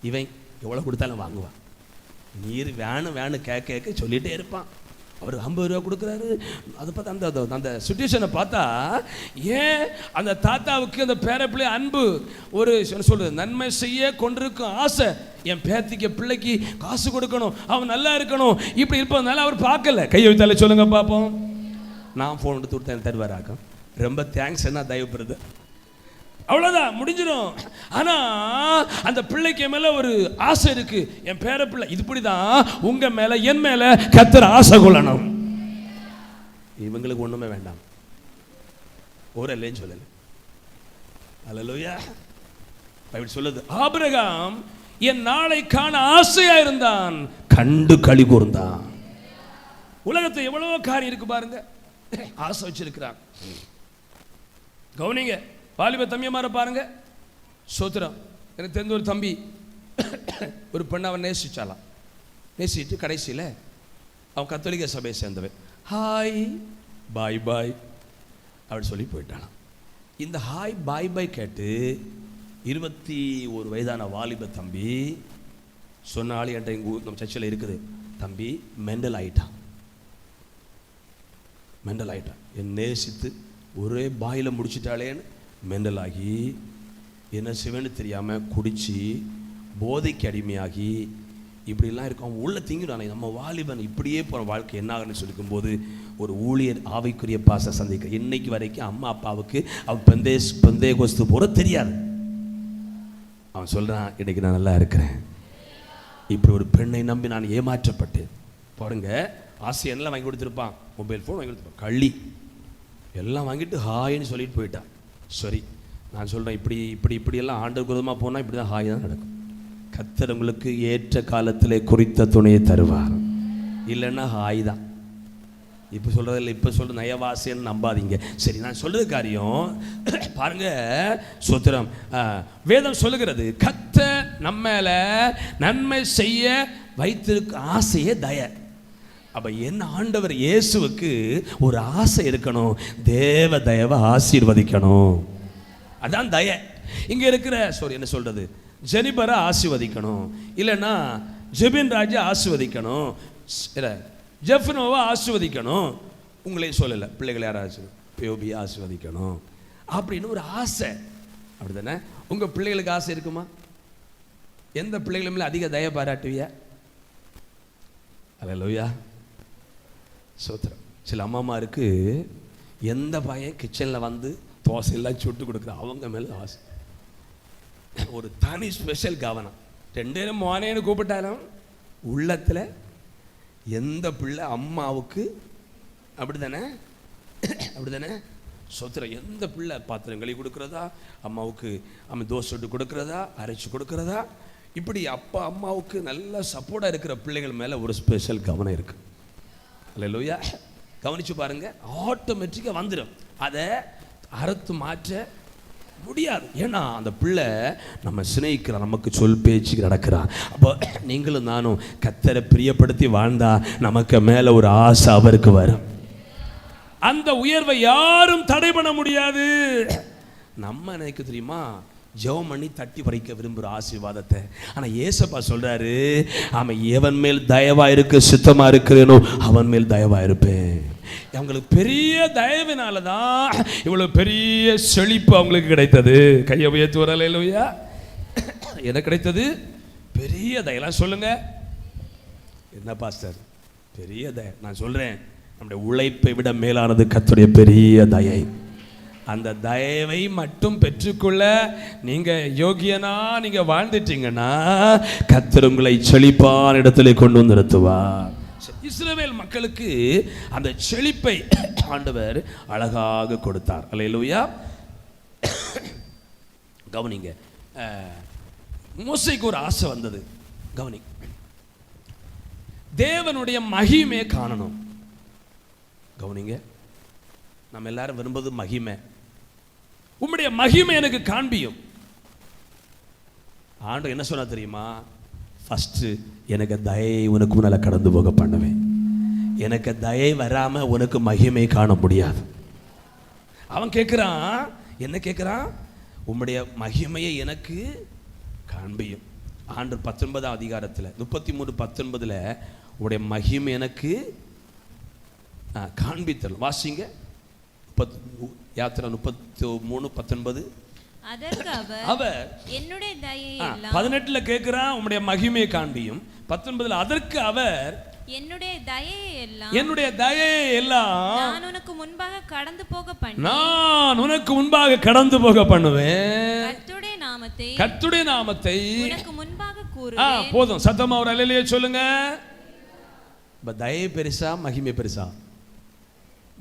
இவன் எவ்வளோ கொடுத்தாலும் வாங்குவான், நீர் வேணும் கேட்க சொல்லிகிட்டே இருப்பான். அவர் 50 ரூபா கொடுக்குறாரு. அதை பார்த்தா அந்த சுச்சுவேஷனை பார்த்தா ஏன் அந்த தாத்தாவுக்கு அந்த பேரப்பிள்ளை அன்பு, ஒரு சொல்றது நன்மை செய்ய கொண்டிருக்கும் ஆசை, என் பேத்திக்கு பிள்ளைக்கு காசு கொடுக்கணும், அவன் நல்லா இருக்கணும், இப்படி இருப்பதுனால அவர் பார்க்கல. கையை வைத்தாலே சொல்லுங்க பார்ப்போம். நான் ஃபோன் எடுத்து கொடுத்தேன், தருவாராக்கும். ரொம்ப தேங்க்ஸ் என்ன தயவு பிரதர், அவ்வளோதான், முடிஞ்சிடும். ஆனால் அந்த பிள்ளைக்கு மேலே ஒரு ஆசை இருக்கு. என் பேர பிள்ளை இப்படிதான் உங்க மேலே என் மேலே கர்த்தர் ஆசை கொள்ளணும். இவங்களுக்கு ஒன்றுமே வேண்டாம், ஒரு இல்லைன்னு சொல்லல. அல்லேலூயா. பைபிள் சொல்லுது, ஆபிரகாம் என் நாளை காண ஆசையா இருந்தான், கண்டு களி கூர்ந்தான். உலகத்தை எவ்வளவோ காரியம் இருக்கு பாருங்க, ஆசை வச்சிருக்கிறான். கவனிங்க, வாலிப தம்பியமார பாருங்க. சோத்திரம், எனக்கு தெரிஞ்ச ஒரு தம்பி ஒரு பெண்ணை அவன் நேசிச்சாலாம். நேசிட்டு கடைசியில் அவன் கத்தோலிக்க சபையை சேர்ந்தவன். ஹாய் பாய் பாய் அப்படி சொல்லி போயிட்டானான். இந்த ஹாய் பாய் பாய் கேட்டு 21 வயதான வாலிப தம்பி சொன்னாலும் என்கிட்ட எங்கள் நம்ம சர்ச்சில் இருக்குது, தம்பி மெண்டல் ஆயிட்டான். என் நேசித்து ஒரே பாயில் முடிச்சிட்டாளேன்னு மெண்டல் ஆகி என்ன செய்வேன்னு தெரியாமல் குடித்து போதைக்கு அடிமையாகி இப்படிலாம் இருக்கும். அவன் உள்ள திங்கிடானே நம்ம வாலிபன் இப்படியே போகிற வாழ்க்கை என்ன ஆகுன்னு சொல்லிக்கும்போது ஒரு ஊழியர் ஆவிக்குரிய பாச சந்திக்க இன்னைக்கு வரைக்கும் அம்மா அப்பாவுக்கு அவன் பெந்தே கோஸ்து போகிற தெரியாது. அவன் சொல்கிறான், இன்னைக்கு நான் நல்லா இருக்கிறேன். இப்படி ஒரு பெண்ணை நம்பி நான் ஏமாற்றப்பட்டேன். பாருங்க, ஆசை எல்லாம் வாங்கி கொடுத்துருப்பான், மொபைல் ஃபோன் வாங்கி கொடுத்துருப்பான், கள்ளி எல்லாம் வாங்கிட்டு ஹாயின்னு சொல்லிட்டு போயிட்டான். சரி, நான் சொல்கிறேன், இப்படியெல்லாம் ஆண்டவருக்கு விரோதமாக போனால் இப்படி தான் ஹாய் தான் நடக்கும். கர்த்தர் உங்களுக்கு ஏற்ற காலத்தில் குறித்த துணையை தருவார். இல்லைன்னா ஹாய் தான். இப்போ சொல்கிறதில்ல, இப்போ சொல்கிற நயவாசின்னு நம்பாதீங்க. சரி, நான் சொல்கிறது காரியம் பாருங்க. சூத்திரம் வேதம் சொல்லுகிறது, கர்த்தர் நம்ம மேல நன்மை செய்ய வைத்திருக்க ஆசையே தய. அப்போ என்ன, ஆண்டவர் இயேசுவுக்கு ஒரு ஆசை இருக்கணும், தேவ தயவை ஆசீர்வதிக்கணும். அதான் தய. இங்கே இருக்கிற என்ன சொல்கிறது, ஜெனிபரை ஆசீர்வதிக்கணும், இல்லைன்னா ஜெபின் ராஜா ஆசீர்வதிக்கணும், ஜெஃப்னோவை ஆசீர்வதிக்கணும். உங்களையும் சொல்லலை, பிள்ளைகளை யாராச்சும் பியோபியை ஆசீர்வதிக்கணும் அப்படின்னு ஒரு ஆசை. அப்படி தானே? உங்கள் பிள்ளைகளுக்கு ஆசை இருக்குமா? எந்த பிள்ளைகளுமே அதிக தய பாராட்டுவியா? அல்லேலூயா, சோத்திரம். சில அம்மாமாருக்கு எந்த பையன் கிச்சனில் வந்து தோசையெல்லாம் சுட்டு கொடுக்குற அவங்க மேலே ஆசை, ஒரு தனி ஸ்பெஷல் கவனம். 2 பேரும் மோனேன்னு கூப்பிட்டாலும் உள்ளத்தில் எந்த பிள்ளை அம்மாவுக்கு அப்படி தானே சொத்துற எந்த பிள்ளை பாத்திரம் கழுவி கொடுக்குறதா, அம்மாவுக்கு தோசை சுட்டு கொடுக்குறதா, அரைச்சி கொடுக்குறதா, இப்படி அப்பா அம்மாவுக்கு நல்ல சப்போர்ட்டாக இருக்கிற பிள்ளைகள் மேலே ஒரு ஸ்பெஷல் கவனம் இருக்குது. அல்லேலூயா, கவனிச்சு பாருங்க, ஆட்டோமேட்டிக்காக வந்துடும். அதை அறுத்து மாற்ற முடியாது. ஏன்னா அந்த பிள்ளை நம்ம சிநேகிக்கிற, நமக்கு சொல் பேச்சுக்கு நடக்கிறான். அப்போ நீங்களும் நானும் கர்த்தரை பிரியப்படுத்தி வாழ்ந்தா நமக்கு மேலே ஒரு ஆசை அவருக்கு வரும். அந்த உயர்வை யாரும் தடை பண்ண முடியாது. நம்ம நினைக்க தெரியுமா, ஜெபம் பண்ணி தட்டி பறிக்க விரும்புகிற ஆசீர்வாதத்தை. ஆனால் ஏசப்பா சொல்றாரு, அவன் எவன் மேல் தயவா இருக்க சித்தமா இருக்கிறேனோ அவன் மேல் தயவா இருப்பேன். அவங்களுக்கு பெரிய தயவினால தான் இவ்வளவு பெரிய செழிப்பு அவங்களுக்கு கிடைத்தது. கையை உயர்த்தி வரல இல்லையா? என்ன கிடைத்தது? பெரிய தயலாம். சொல்லுங்க, என்ன பாஸ்டர் பெரிய தய? நான் சொல்றேன், நம்முடைய உழைப்பை விட மேலானது கர்த்தருடைய பெரிய தயை. அந்த தயவை மட்டும் பெற்றுக்கொள்ள நீங்க யோகியனா நீங்க வாழ்ந்துட்டீங்கன்னா கர்த்தர் உங்களை செழிப்பான இடத்திலே கொண்டு வந்து நிறுத்துவார். இஸ்ரவேல் மக்களுக்கு அந்த செழிப்பை ஆண்டவர் அழகாக கொடுத்தார். அல்லேலூயா. கவனிங்க, மோசேக்கு ஒரு ஆசை வந்தது. கவனி, தேவனுடைய மகிமையை காணணும். கவனிங்க, நம்ம எல்லாரும் விரும்புவது மகிமை. உம்முடைய மகிமை எனக்கு காண்பியும். ஆண்டவர் என்ன சொன்னா தெரியுமா? ஃபர்ஸ்ட் எனக்கு தயை உனக்கு முன்னால கடந்து போக பண்ணுவேன். எனக்கு தயை வராம உனக்கு மகிமை காண முடியாது. அவன் கேட்கிறான், என்ன கேட்கிறான்? உம்முடைய மகிமையை எனக்கு காண்பியும். ஆண்டவர் 19ஆம் அதிகாரத்தில் 33:19 உடைய மகிமை எனக்கு காண்பித்தல். வாசிங்க, யாத்திரை 33:19. அதற்கு அவர் என்னுடைய தயையை எல்லாம் 18ல கேக்குறான், உம்முடைய மகிமையை காண்பியும். 19ல அதற்கு அவர் என்னுடைய தயையை எல்லாம் நான் உனக்கு முன்பாக கடந்து போக பண்ணுவேன். கர்த்தருடைய நாமத்தை உனக்கு முன்பாக கூறுவேன். போதும், சத்தமா ஒரு அல்லேலூயா சொல்லுங்க. தயை பெருசா மகிமை பெருசா?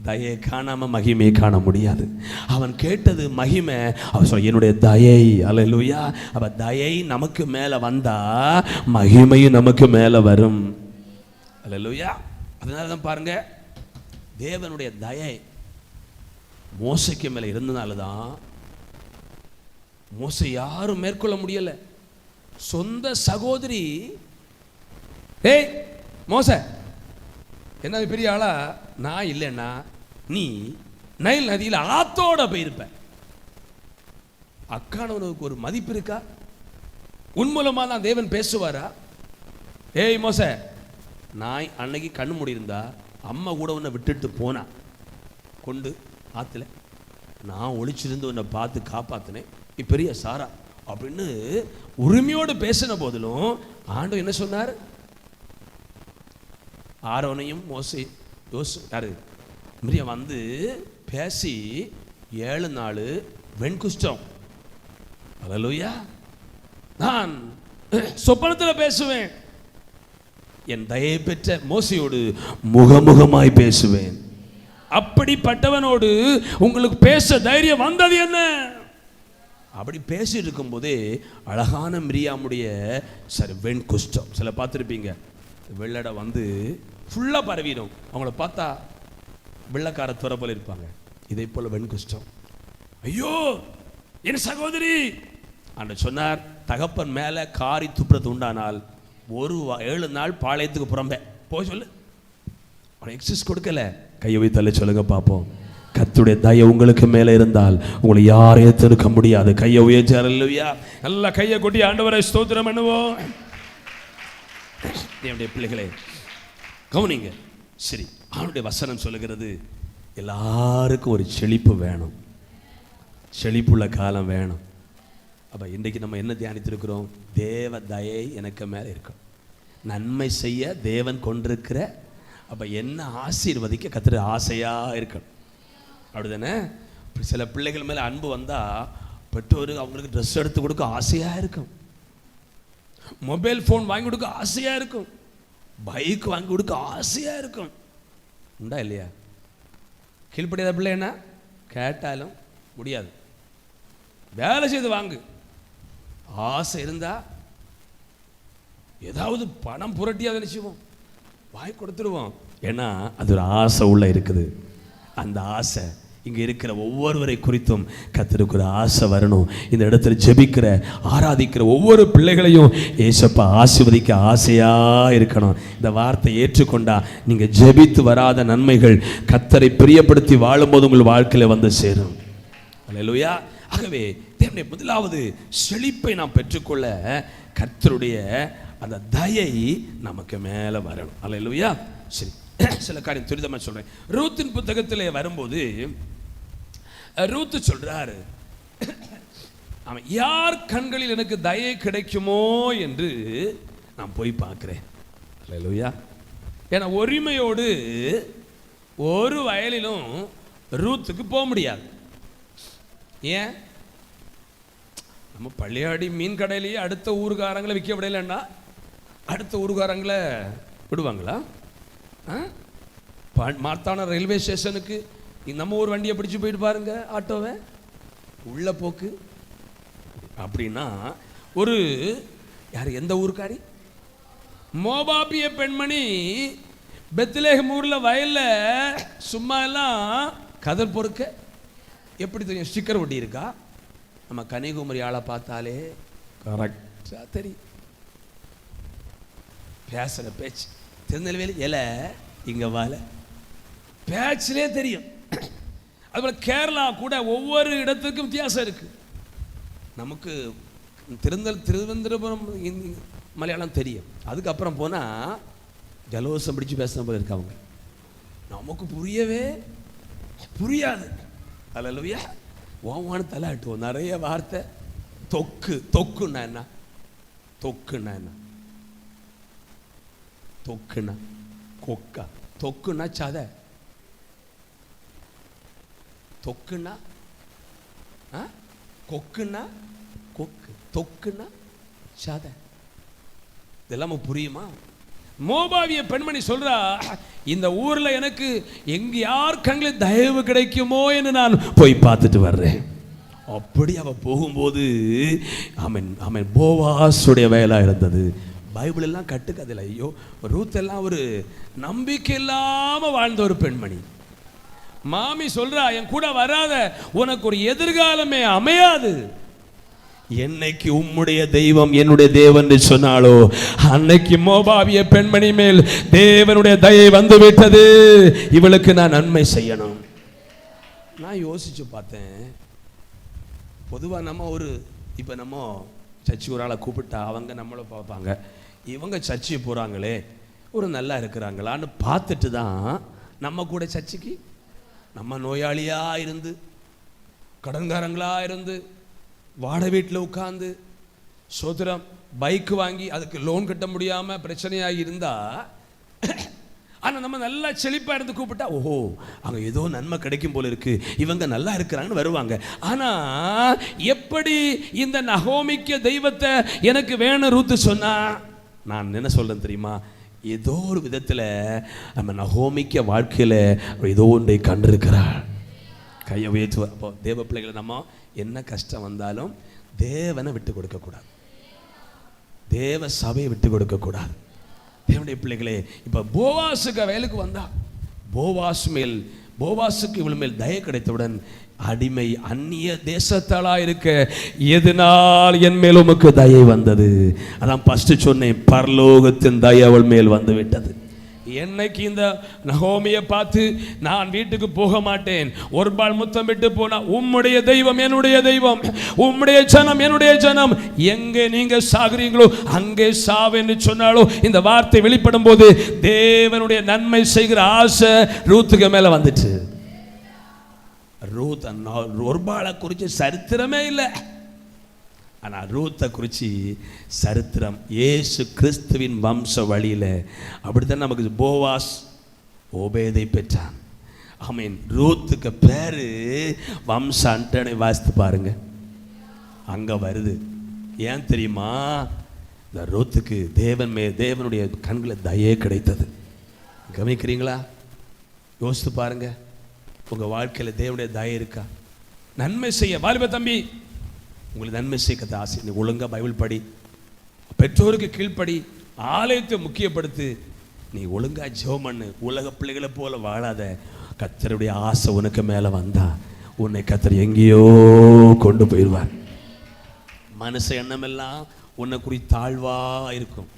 தயை காணாம மகிமையை காண முடியாது. அவன் கேட்டது மகிமை. அவன் சொல்ல என்னுடைய தயை. அல்லேலூயா. அப்ப தயை நமக்கு மேல வந்தா மகிமையும் நமக்கு மேல வரும். அல்லேலூயா. அதனாலதான் பாருங்க, தேவனுடைய தயை மோசைக்கு மேல இருந்தனாலதான் மோசை யாரும் மேற்கொள்ள முடியல. சொந்த சகோதரி, ஏய் மோசே, என்ன பெரிய ஆளா? நான் இல்லைன்னா நீ நைல் நதியில் ஆத்தோட போயிருப்ப. அக்கானவனுக்கு ஒரு மதிப்பு இருக்கா? உன் மூலமா தான் தேவன் பேசுவாரா? ஏய் மோச, நான் அன்னைக்கு கண்ணு மூடி இருந்தா அம்மா கூட உன்னை விட்டுட்டு போனா கொண்டு ஆத்துல, நான் ஒளிச்சிருந்து உன்னை பார்த்து காப்பாத்தினேன், நீ பெரிய சாரா அப்படின்னு உரிமையோடு பேசின போதிலும் ஆண்டவர் என்ன சொன்னார்? ஆரோனையும் யாரு மிரியம் வந்து பேசி 7 நாள் வெண்குஷ்டம். அல்லேலூயா. நான் சொப்பனத்தில் பேசுவேன், என் தயை பெற்ற மோசையோடு முகமுகமாய் பேசுவேன். அப்படிப்பட்டவனோடு உங்களுக்கு பேச தைரியம் வந்தது என்ன? அப்படி பேசிட்டு இருக்கும் போதே அழகான மிரியாமுடைய வெண்குஷ்டம், சில பார்த்துருப்பீங்க, வெள்ளடை வந்து ஃபுல்லாக பரவிடும். அவங்கள பார்த்தா வெள்ளக்கார துறை போல இருப்பாங்க. இதை போல வெண்குஷ்டம். ஐயோ என் சகோதரி அன்று சொன்னார், தகப்பன் மேலே காரி துப்புறது உண்டானால் 7 நாள் பாளையத்துக்கு புறம்பே போய் சொல்லு. அவனை எக்ஸஸ் கொடுக்கல. கையை வைத்தல்ல சொல்லுங்க பார்ப்போம். கர்த்தருடைய தயை உங்களுக்கு மேலே இருந்தால் உங்களை யாரையும் தடுக்க முடியாது. கையை உயர்த்தி அல்லேலூயா, நல்லா கையை கொட்டி ஆண்டவரை ஸ்தோத்திரம் பண்ணுவோம். என்னுடைய பிள்ளைகளே கவனிங்க. சரி, அவனுடைய வசனம் சொல்லுகிறது, எல்லாருக்கும் ஒரு செழிப்பு வேணும், செழிப்புள்ள காலம் வேணும். அப்போ இன்றைக்கு நம்ம என்ன தியானித்திருக்கிறோம்? தேவ தயை எனக்கு மேலே இருக்கும், நன்மை செய்ய தேவன் கொண்டிருக்கிற, அப்போ என்ன ஆசீர்வதிக்க கர்த்தர் ஆசையாக இருக்கணும். அப்படிதானே? சில பிள்ளைகள் மேலே அன்பு வந்தால் பெற்றோர் அவங்களுக்கு ட்ரெஸ் எடுத்து கொடுக்க ஆசையாக இருக்கும், மொபைல் ஃபோன் வாங்கி கொடுக்க ஆசையாக இருக்கும், பைக் வாங்கி கொடுக்க ஆசையாக இருக்கும். உண்டா இல்லையா? கீழ்படியாத பிள்ளை என்ன கேட்டாலும் முடியாது, வேலை செய்து வாங்கு. ஆசை இருந்தா ஏதாவது பணம் புரட்டியாவது நினைச்சுவோம், வாங்கி கொடுத்துருவோம். ஏன்னா அது ஒரு ஆசை உள்ள இருக்குது. அந்த ஆசை இங்கே இருக்கிற ஒவ்வொருவரை குறித்தும் கர்த்தருக்கு ஒரு ஆசை வரணும். இந்த இடத்துல ஜெபிக்கிற ஆராதிக்கிற ஒவ்வொரு பிள்ளைகளையும் ஏசப்பா ஆசீர்வதிக்க ஆசையாக இருக்கணும். இந்த வார்த்தை ஏற்றுக்கொண்டா நீங்கள் ஜெபித்து வராத நன்மைகள் கர்த்தரை பிரியப்படுத்தி வாழும்போது உங்கள் வாழ்க்கையில் வந்து சேரும். அல்லேலூயா. ஆகவே தேவனுடைய முதலாவது செழிப்பை நாம் பெற்றுக்கொள்ள கர்த்தருடைய அந்த தயை நமக்கு மேலே வரணும். அல்லேலூயா. சரி, சில காரியம் துரிதமாக சொல்கிறேன். ரூத்தின் புத்தகத்தில் வரும்போது ரூத்து சொல்றாரு, அவன் யார் கண்களில் எனக்கு தயை கிடைக்குமோ என்று நான் போய் பார்க்கிறேன். அல்லேலூயா. ஏன்னா உரிமையோடு ஒரு வயலிலும் ரூத்துக்கு போக முடியாது. ஏன்? நம்ம பள்ளியாடி மீன் கடையிலேயே அடுத்த ஊருக்காரங்களை விற்க விடலைன்னா அடுத்த ஊருக்காரங்களை விடுவாங்களா? மார்த்தான ரயில்வே ஸ்டேஷனுக்கு நம்ம ஒரு வண்டியை பிடிச்சு போயிட்டு பாருங்க, ஆட்டோவை உள்ள போக்கு. அப்படின்னா ஒரு யார், எந்த ஊருக்காரி? மோபாபிய பெண்மணி பெத்லேஹேம் ஊர்ல வயல்ல சும்மா எல்லாம் கதர் பொறுக்க எப்படி தெரியும்? ஸ்டிக்கர் ஒட்டி இருக்கா? நம்ம கன்னியாகுமரி ஆளை பார்த்தாலே கரெக்டாக தெரியும். பேசுகிற பேச்சு திருநெல்வேலி இலை இங்கே வாழ பேச்சிலே தெரியும். அதுபோல் கேரளா கூட ஒவ்வொரு இடத்துக்கும் வித்தியாசம் இருக்குது. நமக்கு திருவனந்தபுரம் மலையாளம் தெரியும், அதுக்கப்புறம் போனால் ஜலோசம் பிடிச்சு பேசுன போல இருக்கு அவங்க, நமக்கு புரியவே புரியாது. அல்லேலூயா. ஓவான தலையாட்டுவோம் நிறைய வார்த்தை. தொக்குன்னா என்ன? தொக்குன்னா என்ன? தொக்குன்னா கொக்கா, தொக்குன்னா சதை, தொக்குன்னா கொக்குன்னா கொக்கு, தொக்குன்னா சதை. இதெல்லாம் புரியுமா? மோபாவிய பெண்மணி சொல்றா, இந்த ஊர்ல எனக்கு எங்க யார் கண்களில் தயவு கிடைக்குமோ என்று நான் போய் பார்த்துட்டு வர்றேன். அப்படி அவ போகும்போது அவன் போவாசுடைய வேலை இருந்தது. பைபிள் எல்லாம் கட்டுக்கதில்லை. ஐயோ, ரூத் எல்லாம் ஒரு நம்பிக்கை இல்லாம வாழ்ந்த ஒரு பெண்மணி. மாமி சொல்றா, என் கூட வராத, உனக்கு ஒரு எதிர்காலமே அமையாது. என்னைக்கு உம்முடைய தெய்வம் என்னுடைய தேவன் என்று சொன்னாலோ அன்னைக்கு மோபாவிய பெண்மணி மேல் தேவனுடைய தயை வந்து விட்டது. இவளுக்கு நான் நன்மை செய்யணும். நான் யோசிச்சு பார்த்தேன், பொதுவாக நம்ம இப்போ நம்ம சர்ச்சுக்கு ஒரு ஆளை கூப்பிட்டா அவங்க நம்மளை பார்ப்பாங்க, இவங்க சர்ச்சுக்கு போகிறாங்களே ஒரு நல்லா இருக்கிறாங்களான்னு பார்த்துட்டு தான் நம்ம கூட சர்ச்சுக்கு, நம்ம நோயாளியாக இருந்து கடன்காரங்களாக இருந்து வாடகை வீட்டில் உட்காந்து சோத்திரம் பைக்கு வாங்கி அதுக்கு லோன் கட்ட முடியாமல் பிரச்சனையாக இருந்தால், ஆனால் நம்ம நல்லா செழிப்பாக இருந்து கூப்பிட்டா ஓஹோ அங்கே ஏதோ நன்மை கிடைக்கும் போல இருக்கு, இவங்க நல்லா இருக்கிறாங்கன்னு வருவாங்க. ஆனால் எப்படி இந்த நகோமிக்க தெய்வத்தை எனக்கு வேணும் ரூத்து சொன்னா, நான் என்ன சொல்றேன் தெரியுமா, ஏதோ ஒரு விதத்தில் நம்ம நகோமிக்க வாழ்க்கையில் ஏதோ ஒன்றை கண்டிருக்கிறாள். கையை உயர்த்துவ. அப்போ தேவ பிள்ளைகளை நம்ம என்ன கஷ்டம் வந்தாலும் தேவனை விட்டு கொடுக்கக்கூடாது, தேவ சபையை விட்டு கொடுக்கக்கூடாது. தேவனுடைய பிள்ளைகளே, இப்போ போவாசுக்கு வயலுக்கு வந்தா, போவாசுக்கு இவள் மேல் தயை கிடைத்தவுடன், அடிமை அந்நிய தேசத்தாளா இருக்க எதனால் என் மேல் உமக்கு தயை வந்தது? அதான் ஃபர்ஸ்ட் சொன்னேன், பரலோகத்தின் தயை அவள் மேல் வந்து விட்டது. என்னைக்கு இந்த நகோமியை பார்த்து நான் வீட்டுக்கு போக மாட்டேன், ஒரு பால் முத்தமிட்டு போனா, உம்முடைய தெய்வம் என்னுடைய தெய்வம், உம்முடைய ஜனம் என்னுடைய ஜனம், எங்கே நீங்க சாகுறீங்களோ அங்கே சாவென்று சொன்னாலோ, இந்த வார்த்தை வெளிப்படும் போது தேவனுடைய நன்மை செய்கிற ஆசை ரூத்துக்கு மேல வந்துச்சு. ரூத் ஒரு பாலை குறித்து சரித்திரமே இல்லை, ஆனால் ரூத்தை குறித்து சரித்திரம் இயேசு கிறிஸ்துவின் வம்ச வழியில் அப்படித்தான் நமக்கு போவாஸ் ஓபேதை பெற்றான். ஆமீன். ரூத்துக்கு பேரு வம்ச அட்டனை வாசித்து பாருங்க, அங்கே வருது. ஏன் தெரியுமா? இந்த ரூத்துக்கு தேவனுடைய கண்களில் தயே கிடைத்தது. கவனிக்கிறீங்களா? யோசித்து பாருங்க, உங்கள் வாழ்க்கையில் தேவனுடைய தயை இருக்கா? நன்மை செய்ய வாலிப தம்பி, உங்களுக்கு நன்மை செய்ய ஆசை, நீ ஒழுங்கா பைபிள் படி, பெற்றோருக்கு கீழ்ப்படி, ஆலயத்தை முக்கியப்படுத்து, நீ ஒழுங்கா ஜெபம் பண்ணு, உலக பிள்ளைகளை போல வாழாத. கர்த்தருடைய ஆசை உனக்கு மேலே வந்தா உன்னை கர்த்தர் எங்கேயோ கொண்டு போயிடுவார். மனுஷ எண்ணமெல்லாம் உன்னை குறித்து தாழ்வா இருக்கும்,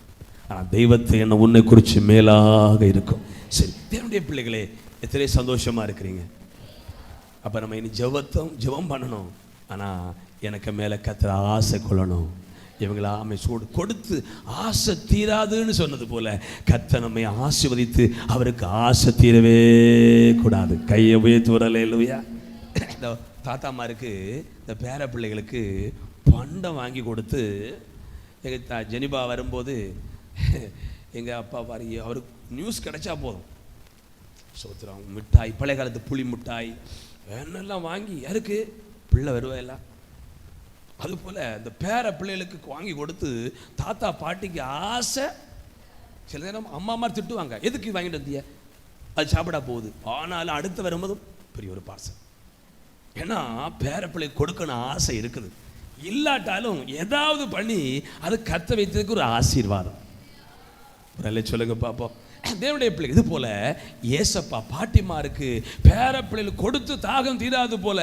ஆனால் தெய்வத்தை எண்ணம் உன்னை குறித்து மேலாக இருக்கும். சரி தேவனுடைய பிள்ளைகளே, எத்தனை சந்தோஷமா இருக்கிறீங்க? அப்போ நம்ம இனி ஜெபம் பண்ணணும். ஆனால் எனக்கு மேலே கர்த்தர் ஆசை கொள்ளணும். இவங்கள சூடு கொடுத்து ஆசை தீராதுன்னு சொன்னது போல கர்த்தர் நம்மை ஆசீர்வதித்து அவருக்கு ஆசை தீரவே கூடாது. கையை உயர்த்தி வரலே இல்லையா? இந்த தாத்தாமாருக்கு, இந்த பேர பிள்ளைகளுக்கு பண்டம் வாங்கி கொடுத்து, எங்கள் ஜெனிபா வரும்போது எங்கள் அப்பா பாரு, அவருக்கு நியூஸ் கிடைச்சா போதும், சோத்திரம் மிட்டாய், பழைய காலத்து புளி மிட்டாய் என்னெல்லாம் வாங்கி, யாருக்கு பிள்ளை வருவாயெல்லாம், அதுபோல் இந்த பேர பிள்ளைகளுக்கு வாங்கி கொடுத்து தாத்தா பாட்டிக்கு ஆசை. சில நேரம் அம்மா அம்மா திட்டுவாங்க, எதுக்கு வாங்கிட்டு வந்திய, அது சாப்பிடா போகுது. ஆனாலும் அடுத்து வரும்போதும் பெரிய ஒரு பார்சல். ஏன்னா பேர பிள்ளைக்கு கொடுக்கணும் ஆசை இருக்குது. இல்லாட்டாலும் ஏதாவது பண்ணி அது கத்த வைத்ததுக்கு ஒரு ஆசீர்வாதம். சொல்லுங்க பார்ப்போம். தேவனுடைய பிள்ளை இது போல ஏசப்பா பாட்டிமாருக்கு பேர பிள்ளைகளுக்கு கொடுத்து தாகம் தீராது போல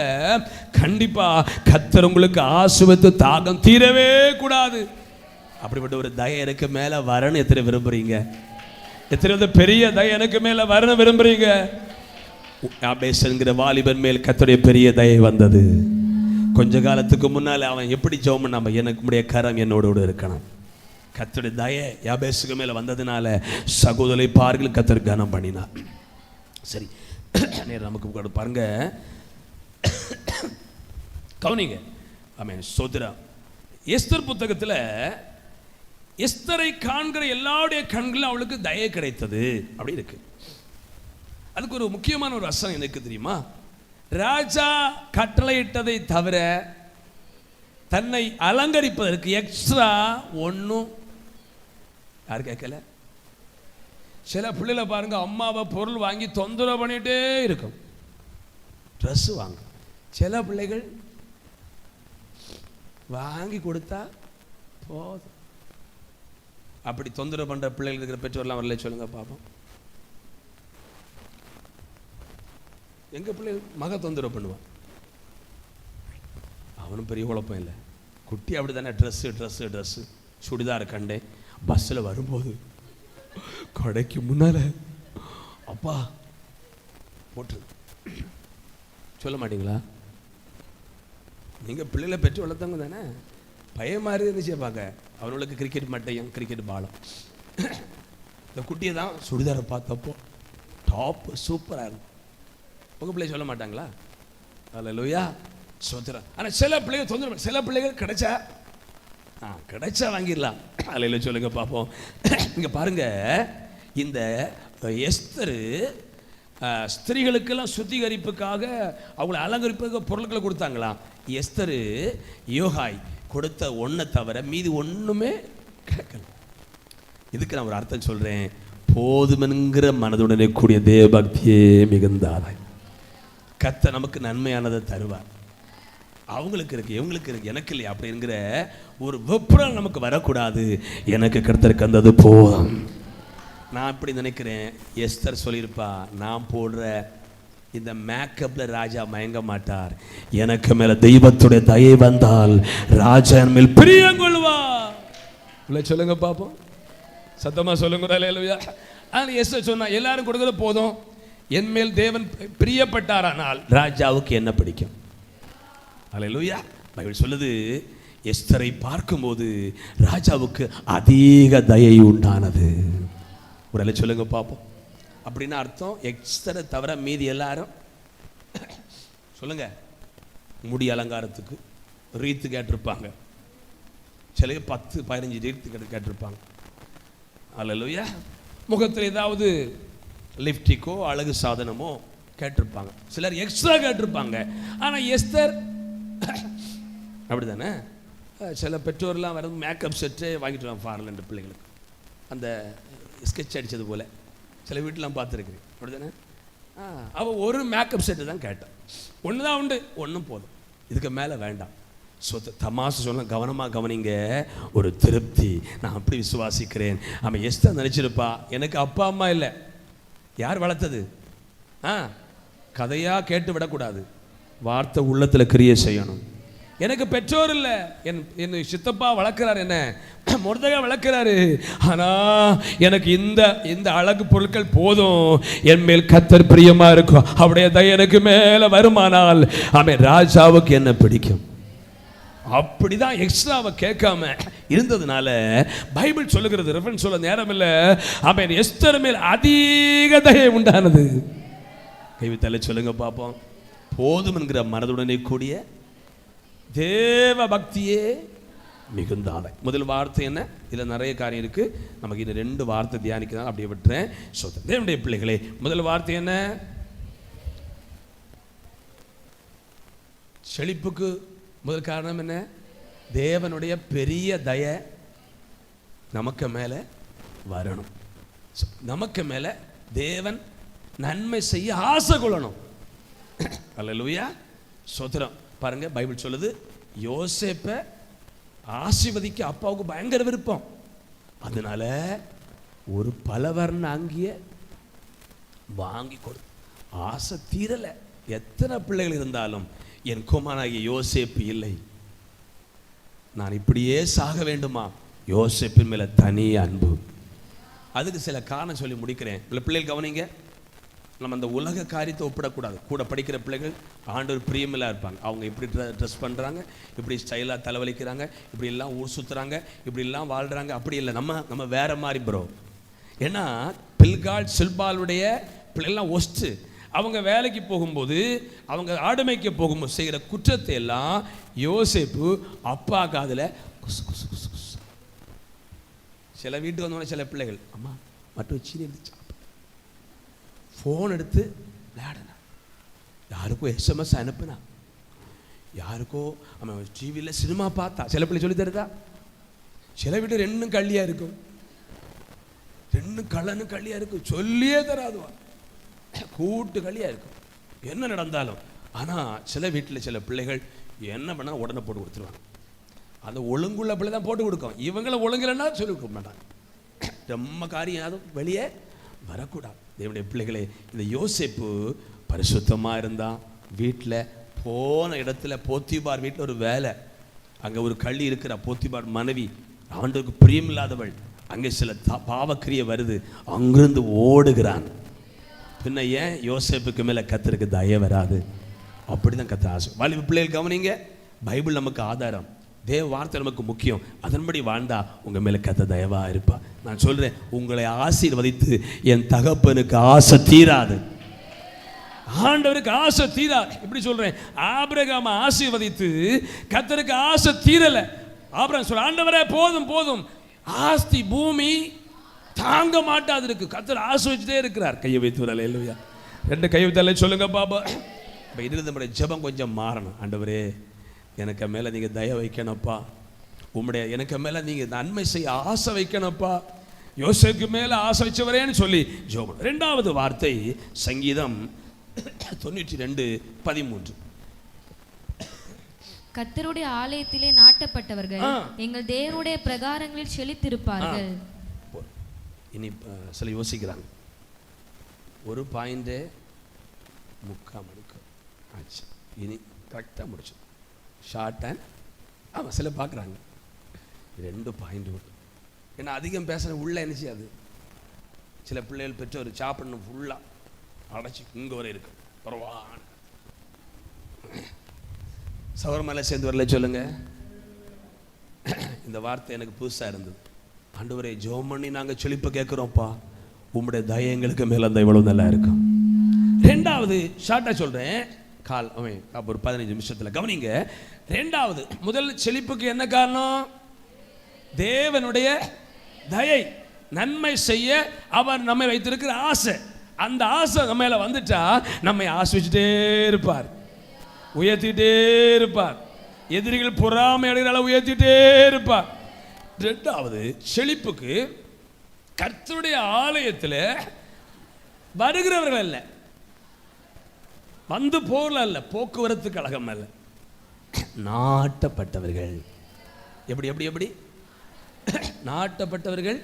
கண்டிப்பா கர்த்தர் உங்களுக்கு ஆசீர்வதித்து தாகம் தீரவே கூடாது. அப்படிப்பட்ட ஒரு தயை எனக்கு மேல வரணும் எத்தனை விரும்புறீங்க? எத்தனை பெரிய தயை எனக்கு மேல வரணும் விரும்புறீங்க? யாபேஸ்ங்கிற வாலிபன் மேல் கர்த்தருடைய பெரிய தயை வந்தது. கொஞ்ச காலத்துக்கு முன்னால அவன் எப்படி ஜெபம் பண்ணாம, எனக்கு உடைய கரம் என்னோடு இருக்கணும். கர்த்தருடைய தயை யாபேசுக்கு மேல வந்ததுனால சகோதரை பார்கள் கர்த்தர் கனம் பண்ணினார். சரி நமக்கு பாருங்க, கவனிங்க. ஆமென். சோதரா எஸ்தர் புத்தகத்தில் எஸ்தரை காண்கிற எல்லாருடைய கண்களில் அவளுக்கு தயை கிடைத்தது அப்படி இருக்கு. அதுக்கு ஒரு முக்கியமான ஒரு வசனம் எனக்கு தெரியுமா? ராஜா கட்டளையிட்டதை தவிர தன்னை அலங்கரிப்பதற்கு எக்ஸ்ட்ரா ஒன்றும் யார் கேட்கல. சில பிள்ளைகளை பாருங்க, அம்மாவை பொருள் வாங்கி தொந்தரவு பண்ணிட்டே இருக்கும், ட்ரெஸ் வாங்க. சில பிள்ளைகள் வாங்கி கொடுத்தா போதும். அப்படி தொந்தரவு பண்ற பிள்ளைகள் இருக்கிற பெற்றோர்லாம் வரல சொல்லுங்க பாப்போம். எங்க பிள்ளைகள் மக தொந்தரவு பண்ணுவான், அவனும் பெரிய குழப்பம் இல்லை. குட்டி அப்படி தானே, ட்ரெஸ்ஸு சுடிதார் கண்டேன் பஸ்ஸில் வரும்போது கடைக்கு முன்னால அப்பா போட்டு சொல்ல மாட்டீங்களா? நீங்கள் பிள்ளைகளை பெற்று வளர்த்தவங்க தானே. பையன் மாதிரி இருந்துச்சு பார்க்க. அவனுக்கு கிரிக்கெட் மட்டையும் கிரிக்கெட் பாலும். இந்த குட்டியை தான் சுடிதாரை பார்த்தப்போ டாப் சூப்பராக இருக்கும். உங்கள் பிள்ளை சொல்ல மாட்டாங்களா? அல்லேலூயா, ஸ்தோத்திரம். ஆனால் சில பிள்ளைகள் தொந்தரவு, சில பிள்ளைகள் கிடைச்சா வாங்கிடலாம். அல்லேலூயா சொல்லுங்க பார்ப்போம். இங்கே பாருங்க, இந்த எஸ்தர் ஸ்திரீகளுக்கெல்லாம் சுத்திகரிப்புக்காக அவங்களை அலங்கரிப்புக்காக பொருட்களை கொடுத்தாங்களாம். எஸ்தர் யோகாய் கொடுத்த ஒன்றை தவிர மீதி ஒன்றுமே கேட்கல. இதுக்கு நான் ஒரு அர்த்தம் சொல்கிறேன். போதுமென்கிற மனதுடனே கூடிய தேவபக்தியே மிகுந்த ஆதாயம். கர்த்தர் நமக்கு நன்மையானதை தருவார். அவங்களுக்கு இருக்கு, இவங்களுக்கு இருக்கு, எனக்கு இல்லையா அப்படிங்கிற ஒரு வெப்புறம் நமக்கு வரக்கூடாது. எனக்கு கர்த்தருக்கு தந்தது போதும். நான் இப்படி நினைக்கிறேன். எஸ்தர் சொல்லியிருப்பா, நான் போடுற இந்த மேக்கப்ல ராஜா மயங்க மாட்டார். எனக்கு மேல தெய்வத்துடைய தயை வந்தால் ராஜா என் மேல் பிரியம் கொள்வார். சொல்லுங்க பாப்போம், சத்தமா சொல்லுங்க. அல்லேலூயா. எஸ்தர் சொன்னா, எல்லாரும் கொடுக்கிறது போதும், என் மேல் தேவன் பிரியப்பட்டாரானால் ராஜாவுக்கு என்ன பிடிக்கும்? அல்லேலூயா. பைபிள் சொல்லுது, எஸ்தரை பார்க்கும்போது ராஜாவுக்கு அதிக தயை உண்டானது. ஒரு சொல்லுங்க பார்ப்போம். அப்படின்னு அர்த்தம், எஸ்தரை தவிர மீதி எல்லாரும் சொல்லுங்க முடி அலங்காரத்துக்கு ரீத்து கேட்டிருப்பாங்க. சில 10-15 ரீத்து கேட்டிருப்பாங்க. அல்லேலூயா. முகத்தில் ஏதாவது லிப்டிக்கோ அழகு சாதனமோ கேட்டிருப்பாங்க. சிலர் எக்ஸ்ட்ரா கேட்டிருப்பாங்க. ஆனால் எஸ்தர் அப்படிதானே. சில பெற்றோர்லாம் வர மேக்கப் செட்டு வாங்கிட்டு வாங்க ஃபாரின் பிள்ளைங்களுக்கு, அந்த ஸ்கெட்ச் அடித்தது போல் சில வீட்டிலாம் பார்த்துருக்குறேன். அப்படி தானே. அவள் ஒரு மேக்கப் செட்டு தான் கேட்டான். ஒன்று தான் உண்டு, ஒன்றும் போதும், இதுக்கு மேலே வேண்டாம். தமாசு சொல்ல கவனமாக கவனிங்க. ஒரு திருப்தி. நான் அப்படி விசுவாசிக்கிறேன். அவன் எஸ்தர் நினச்சிருப்பா, எனக்கு அப்பா அம்மா இல்லை, யார் வளர்த்தது? கதையாக கேட்டு விடக்கூடாது, வார்த்தை உள்ளத்தில் கிரியை செய்யணும். எனக்கு பெற்றோர் இல்லை, என் சித்தப்பா வளர்க்கிறார், என்ன மொர்தெகாய் வளர்க்கிறாரு. ஆனால் எனக்கு இந்த அழகு பொருட்கள் போதும், என் மேல் கர்த்தர் பிரியமா இருக்கும், அப்படியே தான் எனக்கு மேலே வருமானால் அவன் ராஜாவுக்கு என்ன பிடிக்கும். அப்படிதான் எக்ஸ்ட்ராவை கேட்காம இருந்ததுனால பைபிள் சொல்லுகிறது, ரெஃபரன்ஸ் சொல்ல நேரம் இல்லை, அவன் எஸ்தர் மேல் அதிக தயை உண்டானது. கைவித்தாலே சொல்லுங்க பார்ப்போம். போதும் என்கிற மனதுடனே கூடிய தேவ பக்தியே மிகுந்த ஆதாயம். முதல் வார்த்தை என்ன? இதில் நிறைய காரியம் இருக்கு, நமக்கு இந்த 2 வார்த்தை தியானிக்கலாம், அப்படியே விட்டுறேன். தேவனுடைய பிள்ளைகளே, முதல் வார்த்தை என்ன? செழிப்புக்கு முதல் காரணம் என்ன? தேவனுடைய பெரிய தயை நமக்கு மேலே வரணும். நமக்கு மேலே தேவன் நன்மை செய்ய ஆசை கொள்ளணும். அல்லேலூயா, ஸ்தோத்திரம். பாருங்க, பைபிள் சொல்லுது, யோசேப்பை ஆசீர்வதிக்க அப்பாவுக்கு பயங்கர விருப்பம். அதனால ஒரு பலவர்ண அங்கிய வாங்கி கொடு, ஆசை தீரலை. எத்தனை பிள்ளைகள் இருந்தாலும் என் குமாரனாகிய யோசேப்பு இல்லை, நான் இப்படியே சாக வேண்டுமா? யோசேப்பின் மேல தனி அன்பு. அதுக்கு சில காரணம் சொல்லி முடிக்கிறேன். பிள்ளைகள் கவனிங்க. நம்ம அந்த உலக காரியத்தை ஒப்பிடக்கூடாது. கூட படிக்கிற பிள்ளைகள் ஆண்டவர் பிரியமில்லாக இருப்பாங்க. அவங்க இப்படி ட்ரெஸ் பண்ணுறாங்க, இப்படி ஸ்டைலாக தலைவலிக்கிறாங்க, இப்படி எல்லாம் ஊர் சுற்றுறாங்க, இப்படி எல்லாம் வாழ்கிறாங்க. அப்படி இல்லை, நம்ம வேற மாதிரி ப்ரோ. ஏன்னா பில்கால் சில்பாலுடைய பிள்ளைலாம் ஒஸ்ட்டு. அவங்க வேலைக்கு போகும்போது, அவங்க ஆடுமைக்கு போகும்போது செய்கிற குற்றத்தை எல்லாம் யோசேப்பு அப்பா காதில் குசு குசு குசு குசு. சில வீட்டுக்கு வந்தோடனே சில பிள்ளைகள், அம்மா மட்டும் சீனி எடுத்து ஃபோன் எடுத்து விளையாடுனா, யாருக்கோ SMS அனுப்புனா, யாருக்கோ அவன் டிவியில் சினிமா பார்த்தா. சில பிள்ளை சொல்லி தருதா. சில வீட்டு 2 கள்ளியாக இருக்கும், 2 கள்ளனு கள்ளியாக இருக்கும், சொல்லியே தராதுவா, கூட்டு கள்ளியாக இருக்கும் என்ன நடந்தாலும். ஆனால் சில வீட்டில் சில பிள்ளைகள் என்ன பண்ணால் உடனே போட்டு கொடுத்துருவாங்க. அந்த ஒழுங்குள்ள பிள்ளை தான் போட்டு கொடுக்கும், இவங்களை ஒழுங்குலன்னா சொல்லி கொடுக்க மாட்டாங்க. ரொம்ப காரியம் அதுவும் வெளியே வரக்கூடாது. தேவனுடைய பிள்ளைகளே, இந்த யோசேப்பு பரிசுத்தமாக இருந்தான். வீட்டில் போன இடத்துல போத்திபார் வீட்டில் ஒரு வேலை, அங்கே ஒரு கள்ளி இருக்கிற போத்திபார் மனைவி ஆண்டவருக்கு பிரியமில்லாதவள். அங்கே சில பாவக்கிரிய வருது, அங்கிருந்து ஓடுகிறான். பின்ன ஏன் யோசேப்புக்கு மேலே கர்த்தருக்கு தயை வராது? அப்படிதான் கர்த்தர் ஆசை. வாலிப பிள்ளைகள் கவனிங்க. பைபிள் நமக்கு ஆதாரம், தேவ வார்த்தை நமக்கு முக்கியம். அதன்படி வாழ்ந்தா உங்க மேல கர்த்தர் தயவா இருப்பா. நான் சொல்றேன், உங்களை ஆசீர்வதித்து என் தகப்பனுக்கு ஆசை தீராது. ஆண்டவருக்கு ஆசை தீராது. இப்படி சொல்றேன், ஆபிரகாமை ஆசீர்வதித்து கர்த்தருக்கு ஆசை தீரல. ஆபிரகாம் சொல்ற, ஆண்டவரே போதும் போதும், ஆஸ்தி பூமி தாங்க மாட்டாது இருக்கு. கர்த்தர் ஆசீர்வதிச்சுட்டே இருக்கிறார். கையை வைத்து வரல. இல்லையா? 2 கை வைத்தாலே சொல்லுங்க பாபா. இப்போ இதில் நம்முடைய ஜெபம் கொஞ்சம் மாறணும். ஆண்டவரே, எனக்கு மேலே நீங்கள் தயவு வைக்கணும்ப்பா. உம்முடைய எனக்கு மேலே நீங்கள் நன்மை செய்ய ஆசை வைக்கணும்ப்பா. யோசேப்புக்கு மேலே ஆசை வச்சவரேன்னு சொல்லி ஜெபம். 2வது வார்த்தை சங்கீதம் 92:13. கர்த்தருடைய ஆலயத்திலே நாட்டப்பட்டவர்கள் எங்கள் தேவனுடைய பிரகாரங்களில் செழித்திருப்பார்கள். இனி சில யோசிக்கிறாங்க, ஒரு பாயிண்டே முக்கால் மணிக்கு ஆச்சு, இனி கரெக்டாக முடிச்சு ஷார்ட் அண்ட் ஆமாம். சில பார்க்குறாங்க 2 பாயிண்ட் ஏன்னா அதிகம் பேசுகிற உள்ள என்ன செய்யாது. சில பிள்ளைகள் பெற்றோர் சாப்பிடணும் ஃபுல்லாக அடைச்சி இங்கே வரை இருக்கு பரவான சவர்மலை சேர்ந்து வரல. சொல்லுங்க, இந்த வார்த்தை எனக்கு புதுசாக இருந்தது. ஆண்டவரே, ஜெபம் பண்ணி நாங்கள் செழிப்பை கேட்குறோம்ப்பா, உம்முடைய தயை எங்களுக்கு மேலே அந்த இவ்வளவு நல்லா இருக்கும். 2வது ஷார்ட்டாக சொல்கிறேன், கால் அப்போ ஒரு 15 நிமிஷத்தில் கவனிங்க. 2வது, முதல் செழிப்புக்கு என்ன காரணம்? தேவனுடைய தயை, நன்மை செய்ய அவர் நம்மை வைத்திருக்கிற ஆசை. அந்த ஆசை நம்ம மேல வந்துட்டா நம்மை ஆசிரிச்சுட்டே இருப்பார், உயர்த்திட்டே இருப்பார். எதிரிகள் பொறாமை அடைகிற அளவு உயர்த்திட்டே இருப்பார். 2வது, செழிப்புக்கு கர்த்தருடைய ஆலயத்தில் வருகிறவர்கள் அல்ல, வந்து போகல அல்ல, போக்குவரத்து கழகம் அல்ல, நாட்டப்பட்டவர்கள். எப்படி எப்படி எப்படி நாட்டப்பட்டவர்கள்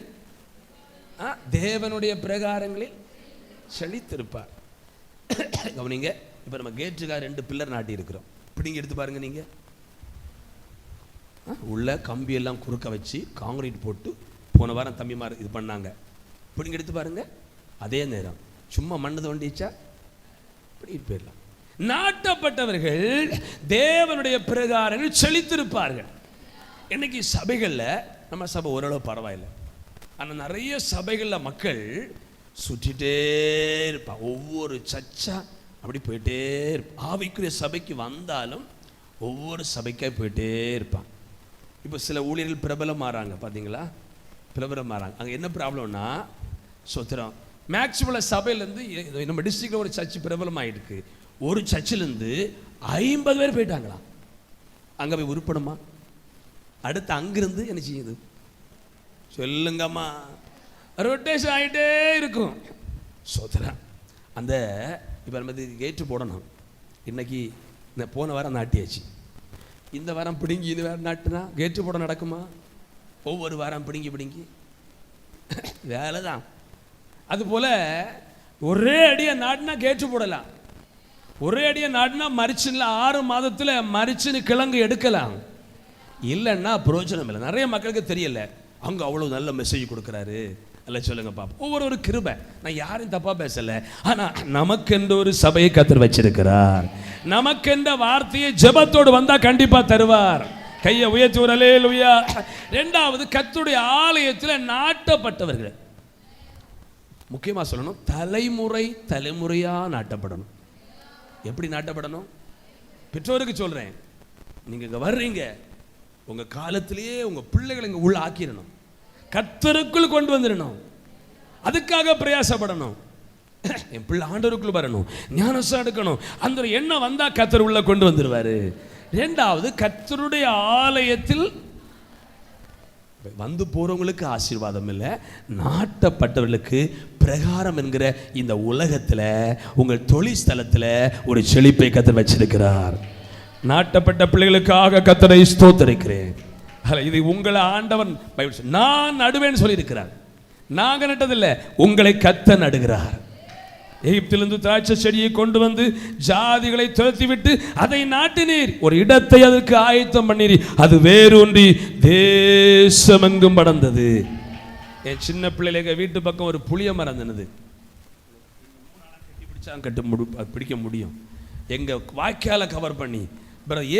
தேவனுடைய பிரகாரங்களில் செழித்திருப்பார். கவனிங்க, இப்போ நம்ம கேட்டுக்காக 2 பில்லர் நாட்டி இருக்கிறோம். இப்படிங்க எடுத்து பாருங்க, நீங்க உள்ள கம்பியெல்லாம் குறுக்க வச்சு காங்கிரீட் போட்டு போன வாரம் தம்பிமார் இது பண்ணாங்க. இப்படிங்க எடுத்து பாருங்க. அதே நேரம் சும்மா மண்ணு தோண்டிச்சா இப்படி போயிடலாம். நாட்டப்பட்டவர்கள் தேவனுடைய பிரகாரங்கள் செழித்திருப்பார்கள். இன்னைக்கு சபைகளில் நம்ம சபை ஓரளவு பரவாயில்லை, ஆனால் நிறைய சபைகளில் மக்கள் சுற்றிட்டே இருப்பான். ஒவ்வொரு சர்ச்சா அப்படி போயிட்டே இருப்பான். ஆவிக்குரிய சபைக்கு வந்தாலும் ஒவ்வொரு சபைக்காக போயிட்டே இருப்பான். இப்போ சில ஊழியர்கள் பிரபலம் மாறாங்க, பார்த்தீங்களா? பிரபலம் மாறாங்க. அங்கே என்ன ப்ராப்ளம்னா, சொத்திரம் மேக்ஸிமம் சபையிலேருந்து நம்ம டிஸ்ட்ரிக்டில் ஒரு சர்ச்சு பிரபலம் ஆகிருக்கு. ஒரு சர்ச்சிலேருந்து 50 பேர் போயிட்டாங்களாம். அங்கே போய் உருப்பணுமா? அடுத்து அங்கிருந்து என்ன செய்யுது சொல்லுங்கம்மா, ரொட்டேஷன் ஆகிட்டே இருக்கும். சோதரன் அந்த இப்போ நம்ம கேட்டு போடணும். இன்னைக்கு இந்த போன வாரம் நாட்டியாச்சு, இந்த வாரம் பிடுங்கி இந்த வாரம் நாட்டுனா கேட்டு போட நடக்குமா? ஒவ்வொரு வாரம் பிடுங்கி பிடுங்கி வேலை தான். அதுபோல் ஒரே அடியை நாட்டினா கேட்டு போடலாம், ஒரே அடியை நாட்டினா மரிச்சுல 6 மாதத்தில் மரிச்சுன்னு கிழங்கு எடுக்கலாம். இல்லைன்னா பிரயோஜனம் இல்லை. நிறைய மக்களுக்கு தெரியல, அங்கே அவ்வளோ நல்ல மெசேஜ் கொடுக்குறாரு அல்ல. சொல்லுங்க பாப்பா, ஒவ்வொரு கிருபை. நான் யாரையும் தப்பாக பேசலை, ஆனால் நமக்கென்று ஒரு சபையை கர்த்தர் வச்சிருக்கிறார். நமக்கென்ற வார்த்தையை ஜெபத்தோடு வந்தால் கண்டிப்பாக தருவார். கையை உயர்த்தி ஒரு அல்லேலூயா. 2வது, கர்த்தருடைய ஆலயத்தில் நாட்டப்பட்டவர்கள். முக்கியமாக சொல்லணும், தலைமுறை தலைமுறையாக நாட்டப்படணும். எப்படி நாட்டப்படணும்? பெற்றோருக்கு சொல்கிறேன், நீங்கள் இங்கே வர்றீங்க, உங்கள் காலத்திலேயே உங்கள் பிள்ளைகளை இங்கே உள்ள ஆக்கிடணும், கர்த்தருக்குள் கொண்டு வந்துடணும். அதுக்காக பிரயாசப்படணும். என் பிள்ளை ஆண்டவருக்குள் வரணும், ஞானசம் எடுக்கணும். அந்த எண்ணம் வந்தால் கர்த்தர் உள்ள கொண்டு வந்துடுவார். 2வது, கர்த்தருடைய ஆலயத்தில் வந்து போறவங்களுக்கு ஆசீர்வாதம் இல்லை, நாட்டப்பட்டவர்களுக்கு பிரகாரம் என்கிற இந்த உலகத்தில் உங்கள் தொழில் ஸ்தலத்தில் ஒரு செழிப்பை கர்த்தர் வச்சிருக்கிறார். நாட்டப்பட்ட பிள்ளைகளுக்காக கர்த்தரை ஸ்தோத்திரிக்கிறேன். இது உங்களை ஆண்டவன் நான் நடுவேன்னு சொல்லியிருக்கிறார். நாங்கள் நட்டதில்லை, உங்களை கர்த்தர் நடுகிறார். எகிப்திலிருந்து திராட்சை செடியை கொண்டு வந்து ஜாதிகளை துரத்தி விட்டு அதை நாட்டினீர், ஒரு இடத்தை அதற்கு ஆயத்தம் பண்ணீர், அது வேரூன்றி தேசமெங்கும் படர்ந்தது. என் சின்ன பிள்ளைங்க வீட்டு பக்கம் ஒரு புளிய மரம் இருந்தது, பிடிக்க முடியும். எங்க வாய்க்கால கவர் பண்ணி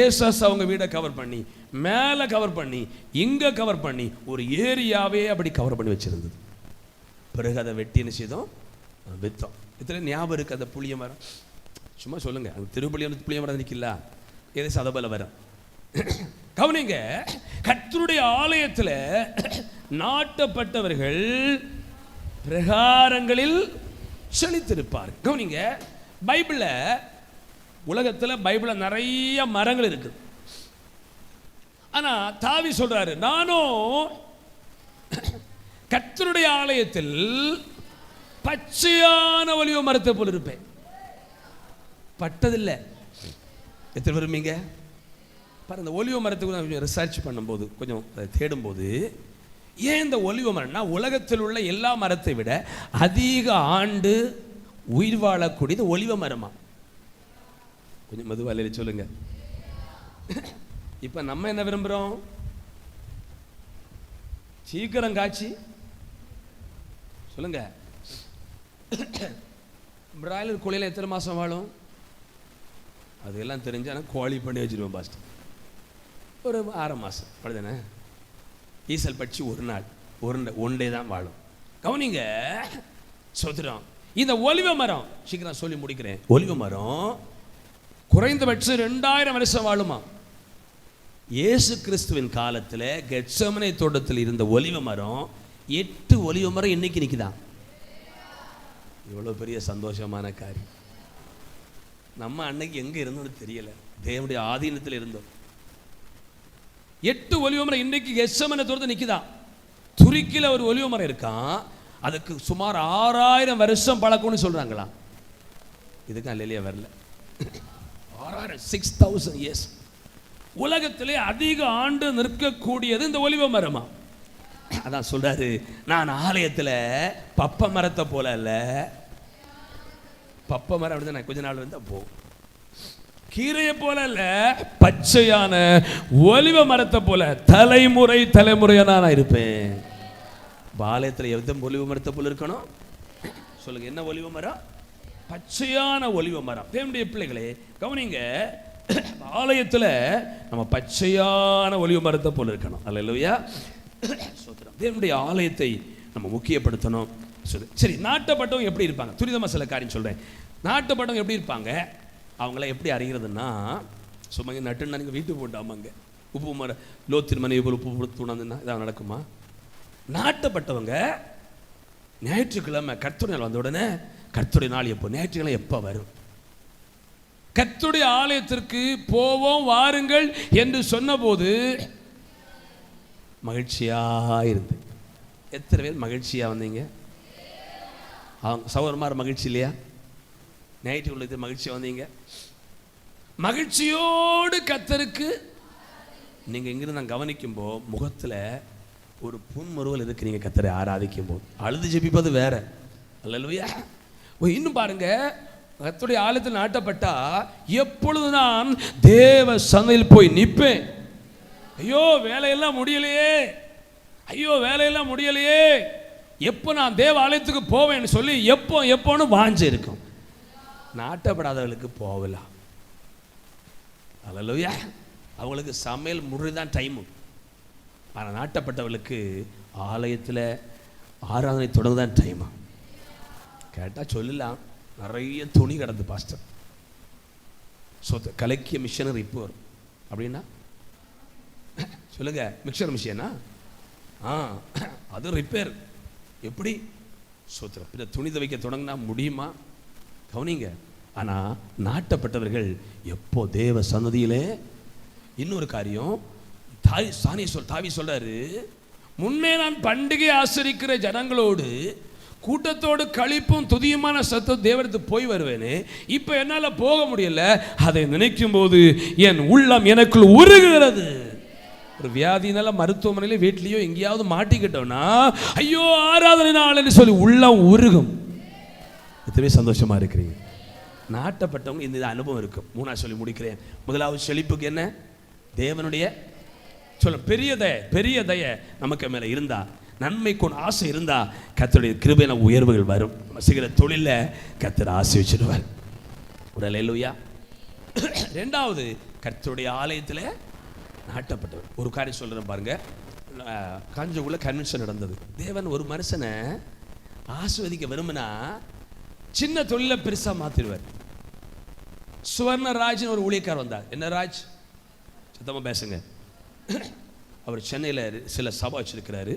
ஏசஸ் அவங்க வீடை கவர் பண்ணி, மேலே கவர் பண்ணி, இங்கே கவர் பண்ணி, ஒரு ஏரியாவே அப்படி கவர் பண்ணி வச்சிருந்தது. பிறகு அதை வெட்டி என்ன செய்தோம், வித்தோம். இத்தனை ஞாபகம் இருக்குது அந்த புளிய மரம். சும்மா சொல்லுங்க, அந்த திருப்பள்ளி வந்து புளிய மரம் நிற்கல, எதை சதபல வர கவனிங்க. கர்த்தருடைய ஆலயத்தில் நாட்டப்பட்டவர்கள் பிரகாரங்களில் செழித்திருப்பார். கவனிங்க, பைபிள்ல, உலகத்தில் பைபிள்ல நிறைய மரங்கள் இருக்கு. ஆனா தாவி சொல்றாரு, நானும் கர்த்தருடைய ஆலயத்தில் பச்சையான ஒலிவ மரத்தை போல இருப்பேன். பட்டதில்லை. எத்தனை விரும்பீங்க பாருங்க. இந்த ஒலிவ மரத்துக்கு கொஞ்சம் ரிசர்ச் பண்ணும்போது, கொஞ்சம் தேடும்போது, ஏன் இந்த ஒலிவ மரம்னா உலகத்தில் உள்ள எல்லா மரத்தை விட அதிக ஆண்டு உயிர் வாழக்கூடியது ஒலிவ மரமா? கொஞ்சம் மெதுவாக சொல்லுங்க. இப்ப நம்ம என்ன விரும்புறோம்? சீக்கிரம் காய்ச்சி சொல்லுங்க. பிராய்லர் கோழியில் எத்தனை மாதம் வாழும் அதெல்லாம் தெரிஞ்சு, ஆனால் கோழி பண்ணி வச்சுருவேன் பாஸ்ட். ஒரு 6 மாதம் அப்படிதானே. ஈசல் பட்சி ஒரு நாள் ஒன் டே தான் வாழும். கவனிங்க, சொத்துறோம். இந்த ஒலிவ மரம், சீக்கிரம் சொல்லி முடிக்கிறேன், ஒலிவ மரம் குறைந்தபட்சம் 2000 வருஷம் வாழுமா? இயேசு கிறிஸ்துவின் காலத்தில் கெத்செமனே தோட்டத்தில் இருந்த ஒலிவ மரம் 8 ஒலிவ மரம் இன்னைக்கு நிற்குதான். இவ்வளோ பெரிய சந்தோஷமான காரியம். நம்ம அன்னைக்கு எங்கே இருந்தோம்னு தெரியல, தேவனுடைய ஆதீனத்தில் இருந்தோம். 8 ஒலிவ மரம் இன்னைக்கு கெத்செமனே தோட்டத்தில் நிற்குதான். துருக்கியில் ஒரு ஒலிவ மரம் இருக்கான், அதுக்கு சுமார் 6000 வருஷம் பழக்கம்னு சொல்றாங்களா. இதுக்கு அல்லையா வரல, 6000 இயர்ஸ். உலகத்திலே அதிக ஆண்டு நிற்கக்கூடியது இந்த ஒலிவ மரமா. அதான் சொல்றாரு, நான் ஆலயத்தில் பப்ப மரத்தை போல அல்ல. பப்ப மரம் அப்படிதான் கொஞ்ச நாள் வந்து போ, கீரையை போல அல்ல, பச்சையான ஒலிவ மரத்தை போல தலைமுறை தலைமுறையா நான் இருப்பேன். ஆலயத்தில் எந்த ஒலிவ மரத்தை போல இருக்கணும் சொல்லுங்க. என்ன ஒலிவ மரம்? பச்சையான ஒலிவ மரம். தேவனுடைய பிள்ளைகளே கவனிங்க, ஆலயத்தில் நம்ம பச்சையான ஒலிவ மரத்தை போல இருக்கணும். அல்லேலூயா, ஸ்தோத்திரம். தேவனுடைய ஆலயத்தை நம்ம முக்கியப்படுத்தணும். சரி, நாட்டப்பட்டவங்க எப்படி இருப்பாங்க? துரிதமாக சில காரியம் சொல்கிறேன். நாட்டப்பட்டவங்க எப்படி இருப்பாங்க? அவங்கள எப்படி அறிகிறதுன்னா, சும்மா நட்டுன்னா நீங்கள் வீட்டுக்கு போட்டாமாங்க உப்பு மரம் லோத்தின் மனைவி போல் உப்பு தூணாந்துன்னா இதாக நடக்குமா? நாட்டப்பட்டவங்க ஞாயிற்றுக்கிழமை கர்த்தருடைய நாள் வந்த உடனே, கர்த்தருடைய நாள் எப்போ? ஞாயிற்றுக்கிழமை எப்போ வரும்? கர்த்தருடைய ஆலயத்திற்கு போவோம் வாருங்கள் என்று சொன்னபோது மகிழ்ச்சியாக இருந்து. எத்தனை பேர் மகிழ்ச்சியாக வந்தீங்க? அவங்க சகோதரமார் மகிழ்ச்சி இல்லையா? ஞாயிற்றுக்கிழமை மகிழ்ச்சியாக வந்தீங்க. மகிழ்ச்சியோடு கர்த்தருக்கு நீங்கள் இங்கிருந்து நான் கவனிக்கும்போது முகத்தில் ஒரு புன்முறுவல் இருக்கு. நீங்கள் கர்த்தரை ஆராதிக்கும் போது அழுது ஜெபிப்பது வேற. அல்லேலூயா. இன்னும் பாருங்க, கர்த்தருடைய ஆலயத்தில் நாட்டப்பட்டா எப்பொழுது நான் தேவ சந்தையில் போய் நிற்பேன். ஐயோ வேலையெல்லாம் முடியலையே, ஐயோ வேலையெல்லாம் முடியலையே, எப்போ நான் தேவ ஆலயத்துக்கு போவேன்னு சொல்லி எப்போன்னு வாஞ்சு இருக்கும். நாட்டப்படாதவர்களுக்கு போகலாம். அல்லேலூயா. அவங்களுக்கு சமையல் முடிதான் டைமு. ஆனால் நாட்டப்பட்டவர்களுக்கு ஆலயத்தில் ஆராதனை தொடங்குதான் டைமா. கேட்டால் சொல்லலாம், நிறைய துணி கிடந்து பாஸ்டர். கலக்கிய மிஷினரி இப்போ வரும் அப்படின்னா சொல்லுங்க, மிக்சர் மிஷினா? அது ரிப்பேர். எப்படி சோத்திரம் பின்ன துணி துவைக்க தொடங்கினா முடியுமா? கவனிங்க. ஆனால் நாட்டப்பட்டவர்கள் எப்போ தேவ சன்னதியிலே. இன்னொரு காரியம், தாவி சொல்றாரு, முன்னே நான் பண்டிகை ஆசரிக்கிற ஜனங்களோடு கூட்டத்தோடு கழிப்பும் துதியுமான சத்தம் தேவனுக்கு போய் வருவேனே, இப்போ என்னால் போக முடியல. அதை நினைக்கும் போது என் உள்ளம் எனக்குள் உருகுகிறது. ஒரு வியாதினால மருத்துவமனையில வீட்லயோ எங்கேயாவது மாட்டிக்கிட்டோம்னா, ஐயோ ஆராதனை நாள்னு சொல்லி உள்ளம் உருகும். எத்தனை சந்தோஷமா இருக்கிறீங்க? நாட்டப்பட்டவங்க இந்த அனுபவம் இருக்கும். மூணாவது சொல்லி முடிக்கிறேன். முதலாவது செழிப்புக்கு என்ன? தேவனுடைய சொல்ல பெரிய தய நமக்கு மேல இருந்தா, நன்மைக்கு ஆசை இருந்தா, கர்த்தருடைய கிருபையான உயர்வுகள் வரும். செய்கிற தொழில கர்த்தர் ஆசை வச்சிடுவார். உடல். அல்லேலூயா. ரெண்டாவது கர்த்தருடைய ஆலயத்தில் நாட்டப்பட்டவர். ஒரு காரியம் சொல்கிறேன் பாருங்க. காஞ்சிபுரம்ல கன்வென்ஷன் நடந்தது. தேவன் ஒரு மனுஷனை ஆசீர்வதிக்க விரும்பினா சின்ன தொழிலை பெருசாக மாற்றிடுவார். சுவர்ணராஜ்னு ஒரு ஊழியக்கார் வந்தார். என்ன ராஜ்? சத்தமாக பேசுங்க. அவர் சென்னையில் சில சபை வச்சிருக்கிறாரு.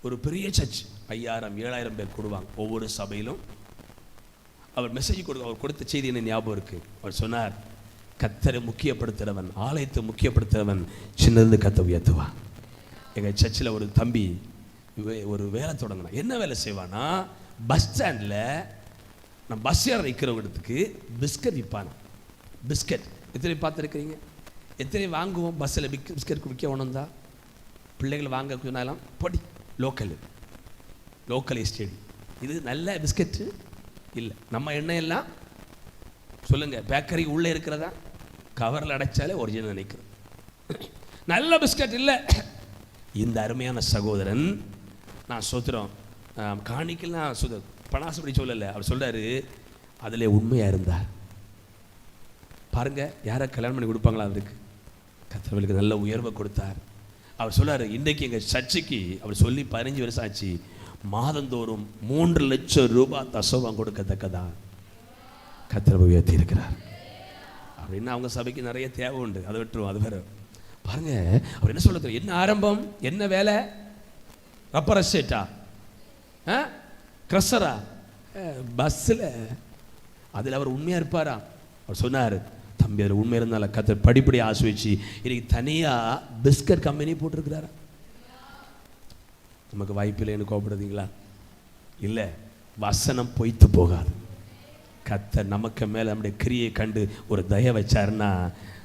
ஒரு பெரிய சர்ச், 5000-7000 பேர் கூடுவாங்க ஒவ்வொரு சபையிலும். அவர் மெசேஜ் அவர் கொடுத்த செய்தி என்ன ஞாபகம் இருக்கு. அவர் சொன்னார், கர்த்தரை முக்கியப்படுத்துகிறவன், ஆலயத்தை முக்கியப்படுத்துகிறவன் சின்னது கர்த்தரை உயர்த்துவான். எங்கள் சர்ச்சில் ஒரு தம்பி ஒரு வேலை தொடங்கினான். என்ன வேலை செய்வானா, பஸ் ஸ்டாண்டில் நான் பஸ் ஏற வைக்கிறவங்களுக்கு பிஸ்கட் விற்பானா. பிஸ்கட் எத்தனை பார்த்துருக்கிறீங்க? எத்தனை வாங்குவோம் பஸ்ஸில்? பிஸ்கட் விற்க ஒன்றும் தான் பிள்ளைகள் வாங்க சொன்னாலும் பொடி லோக்கல் எஸ்டேட். இது நல்ல பிஸ்கட்டு இல்லை. நம்ம எண்ணெயெல்லாம் சொல்லுங்கள், பேக்கரி உள்ளே இருக்கிறதா கவரில் அடைச்சாலே ஒரிஜினல் நினைக்கிறது. நல்ல பிஸ்கட் இல்லை. இந்த அருமையான சகோதரன், நான் சோத்திரம் காணிக்கலாம் பணாசப்படி சொல்லலை. அவர் சொல்கிறாரு, அதில் உண்மையாக இருந்தார். பாருங்க, யாரை கல்யாணம் பண்ணி கொடுப்பாங்களா அவருக்கு? கர்த்தருக்கு நல்ல உயர்வை கொடுத்தார். அவர் சொல்றாரு, இன்றைக்கு எங்கள் சர்ச்சைக்கு அவர் சொல்லி 15 வருஷம் ஆச்சு, மாதந்தோறும் 3 லட்சம் ரூபாய் தசோபம் கொடுக்கத்தக்கதா கர்த்தர் உயர்த்தி இருக்கிறார். அப்படின்னா அவங்க சபைக்கு நிறைய தேவை உண்டு, அதை விட்டுரும், அது வேற. பாருங்க, அவர் என்ன சொல்றது? என்ன ஆரம்பம், என்ன வேலை? ரப்பர் எஸ்டேட்டா, கிரஷரா, பஸ்ஸில். அதில் அவர் உண்மையாக இருப்பாரா? அவர் சொன்னார், தம்பி அதில் உண்மை இருந்தால கர்த்தர் படிப்படி ஆசிர்வதிச்சு இன்னைக்கு தனியாக பிஸ்கட் கம்பெனி போட்டிருக்கிறாரா? நமக்கு வாய்ப்பு இல்லைன்னு கோபப்படுறீங்களா? இல்லை, வசனம் பொய்த்து போகாது. கர்த்தர் நமக்கு மேலே நம்முடைய கிரியை கண்டு ஒரு தயை வச்சாருன்னா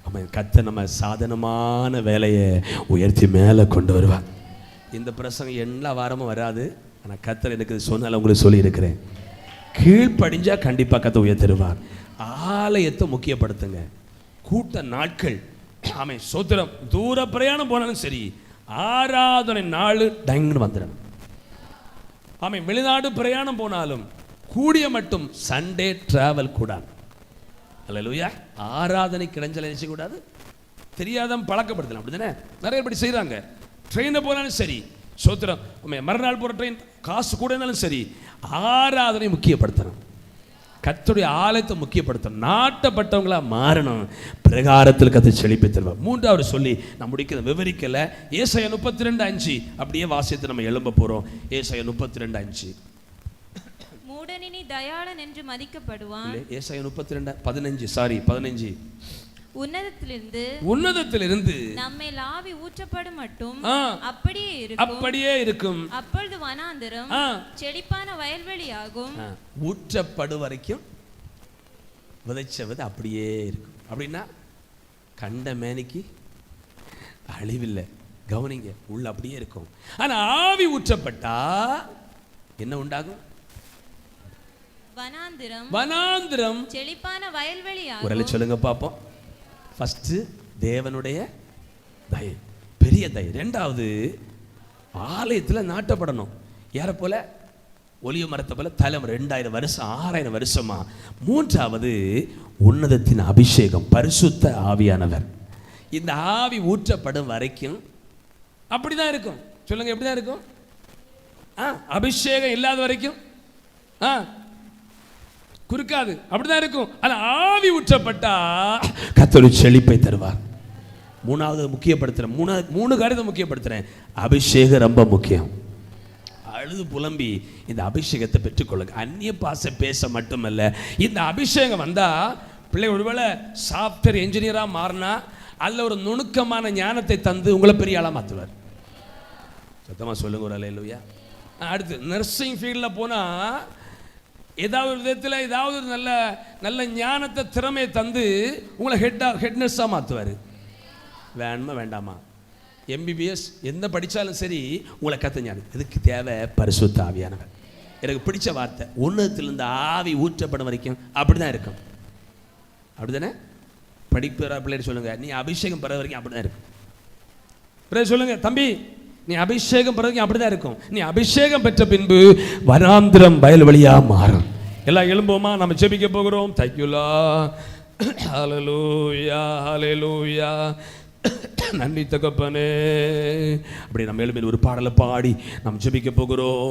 அவன் கர்த்தர் நம்ம சாதனமான வேலையை உயர்த்தி மேலே கொண்டு வருவான். இந்த பிரசங்கம் எல்லா வாரமும் வராது, ஆனால் கர்த்தர் எனக்கு சொன்னால உங்களுக்கு சொல்லியிருக்கிறேன். கீழ்ப்படிஞ்சா கண்டிப்பாக கர்த்தர் உயர்த்திடுவார். ஆலயத்தை முக்கியப்படுத்துங்க. கூட்ட நாட்கள், ஆமே சோத்திரம், தூர பிரயாணம் போனாலும் சரி, ஆராதனை நாள் டங்குன்னு வந்துடணும். ஆமே, வெளிநாடு பிரயாணம் போனாலும் கூடிய மட்டும் சண்டே டிராவல் கூடாது. அல்லேலூயா. ஆராதனை கிடைஞ்சல நினைச்ச கூடாது. தெரியாத பழக்கப்படுத்தலாம், அப்படிதானே? நிறைய பேர் செய்கிறாங்க. ட்ரெயினில் போனாலும் சரி, சோத்திரம், மறுநாள் போகிற ட்ரெயின் காசு கூட இருந்தாலும் சரி, ஆராதனை முக்கியப்படுத்தணும். கர்த்தருடைய ஆலயத்தை முக்கியப்படுத்தணும். நாட்டப்பட்டவங்களா மாறணும். பிரகாரத்தில் கர்த்தர் செழிப்பை தருவார். 3வது சொல்லி நான் முடிக்கிற விவரிக்கல. ஏசாயா 32:5 அப்படியே வாசித்து நம்ம எழும்ப போறோம். ஏசாயா 32:5. மூடனினி தயாளன் என்று மதிக்கப்படுவான். ஏசாயா 32:15 உன்னதத்திலிருந்து நம்மை ஆவி ஊற்றப்படும் மட்டும் அப்படியே இருக்கும். அப்பொழுது வனாந்தரம் செழிப்பான வயல்வெளியாகும். ஊற்றப்படும் வரைக்கும் விதைச்சவது அப்படியே இருக்கும். அப்படின்னா கண்ட மேனிக்கு அழிவில்லை. கவனிங்க, உள்ள அப்படியே இருக்கும். ஆனா ஆவி ஊற்றப்பட்டா என்ன உண்டாகும்? வனாந்தரம் செழிப்பான வயல்வெளியாகும். ஒரு சொல்லுங்க பாப்போம். ஃபர்ஸ்ட் தேவனுடைய தயை, பெரிய தயை. 2வது ஆலயத்தில் நாட்டப்படணும். யாரை போல? ஒலிய மரத்தை போல தலைமுறை 2000 வருஷம் 6000 வருஷமா. 3வது உன்னதத்தின் அபிஷேகம், பரிசுத்த ஆவியானவர். இந்த ஆவி ஊற்றப்படும் வரைக்கும் அப்படிதான் இருக்கும். சொல்லுங்க, எப்படிதான் இருக்கும்? அபிஷேகம் இல்லாத வரைக்கும் குறுக்காது, அப்படிதான் இருக்கும். ஆனா ஆவி ஊற்றப்பட்டா கர்த்தர் செழிப்பை தருவார். 3வது முக்கியப்படுத்துறேன், 3 காரியத்தை முக்கியப்படுத்துறேன். அபிஷேகம் ரொம்ப முக்கியம். அழுது புலம்பி இந்த அபிஷேகத்தை பெற்றுக்கொள்ளுங்க. அந்நிய பாசை பேச மட்டுமல்ல, இந்த அபிஷேகம் வந்தா பிள்ளை ஒருவேளை சாஃப்ட்வேர் என்ஜினியரா மாறினா அல்ல ஒரு நுணுக்கமான ஞானத்தை தந்து உங்களை பெரிய ஆளா மாற்றுவார். சத்தமா சொல்லுங்க ஒரு அல்லேலூயா. அடுத்து நர்சிங் ஃபீல்டில் போனால் ஏதாவது ஒரு விதத்தில் ஏதாவது ஒரு நல்ல நல்ல ஞானத்தை திறமையை தந்து உங்களை ஹெட் நர்ஸாக மாற்றுவார். வேணுமா வேண்டாமா? MBBS எந்த படித்தாலும் சரி, உங்களை கற்று ஞானம். இதுக்கு தேவை பரிசுத்த ஆவியானவர். எனக்கு பிடிச்ச வார்த்தை, உன்னதத்திலிருந்து ஆவி ஊற்றப்படும் வரைக்கும் அப்படி தான் இருக்கும். அப்படி தானே? படிப்பு பிள்ளைகள் சொல்லுங்க, நீ அபிஷேகம் பெற வரைக்கும் அப்படி தான் இருக்கும். பிறகு சொல்லுங்க, தம்பி நீ அபிஷேகம் பெற வரைக்கும் அப்படி தான் இருக்கும். நீ அபிஷேகம் பெற்ற பின்பு வனாந்திரம் வயல் வழியாக மாறும். எல்லாம் எழும்போமா? நம்ம ஜெபிக்க போகிறோம். தேங்க்யூலா ஹல்லேலூயா ஹல்லேலூயா. நன்றி தகப்பனே. அப்படி நம்ம எழுமையில் ஒரு பாடலை பாடி நாம் ஜெபிக்க போகிறோம்.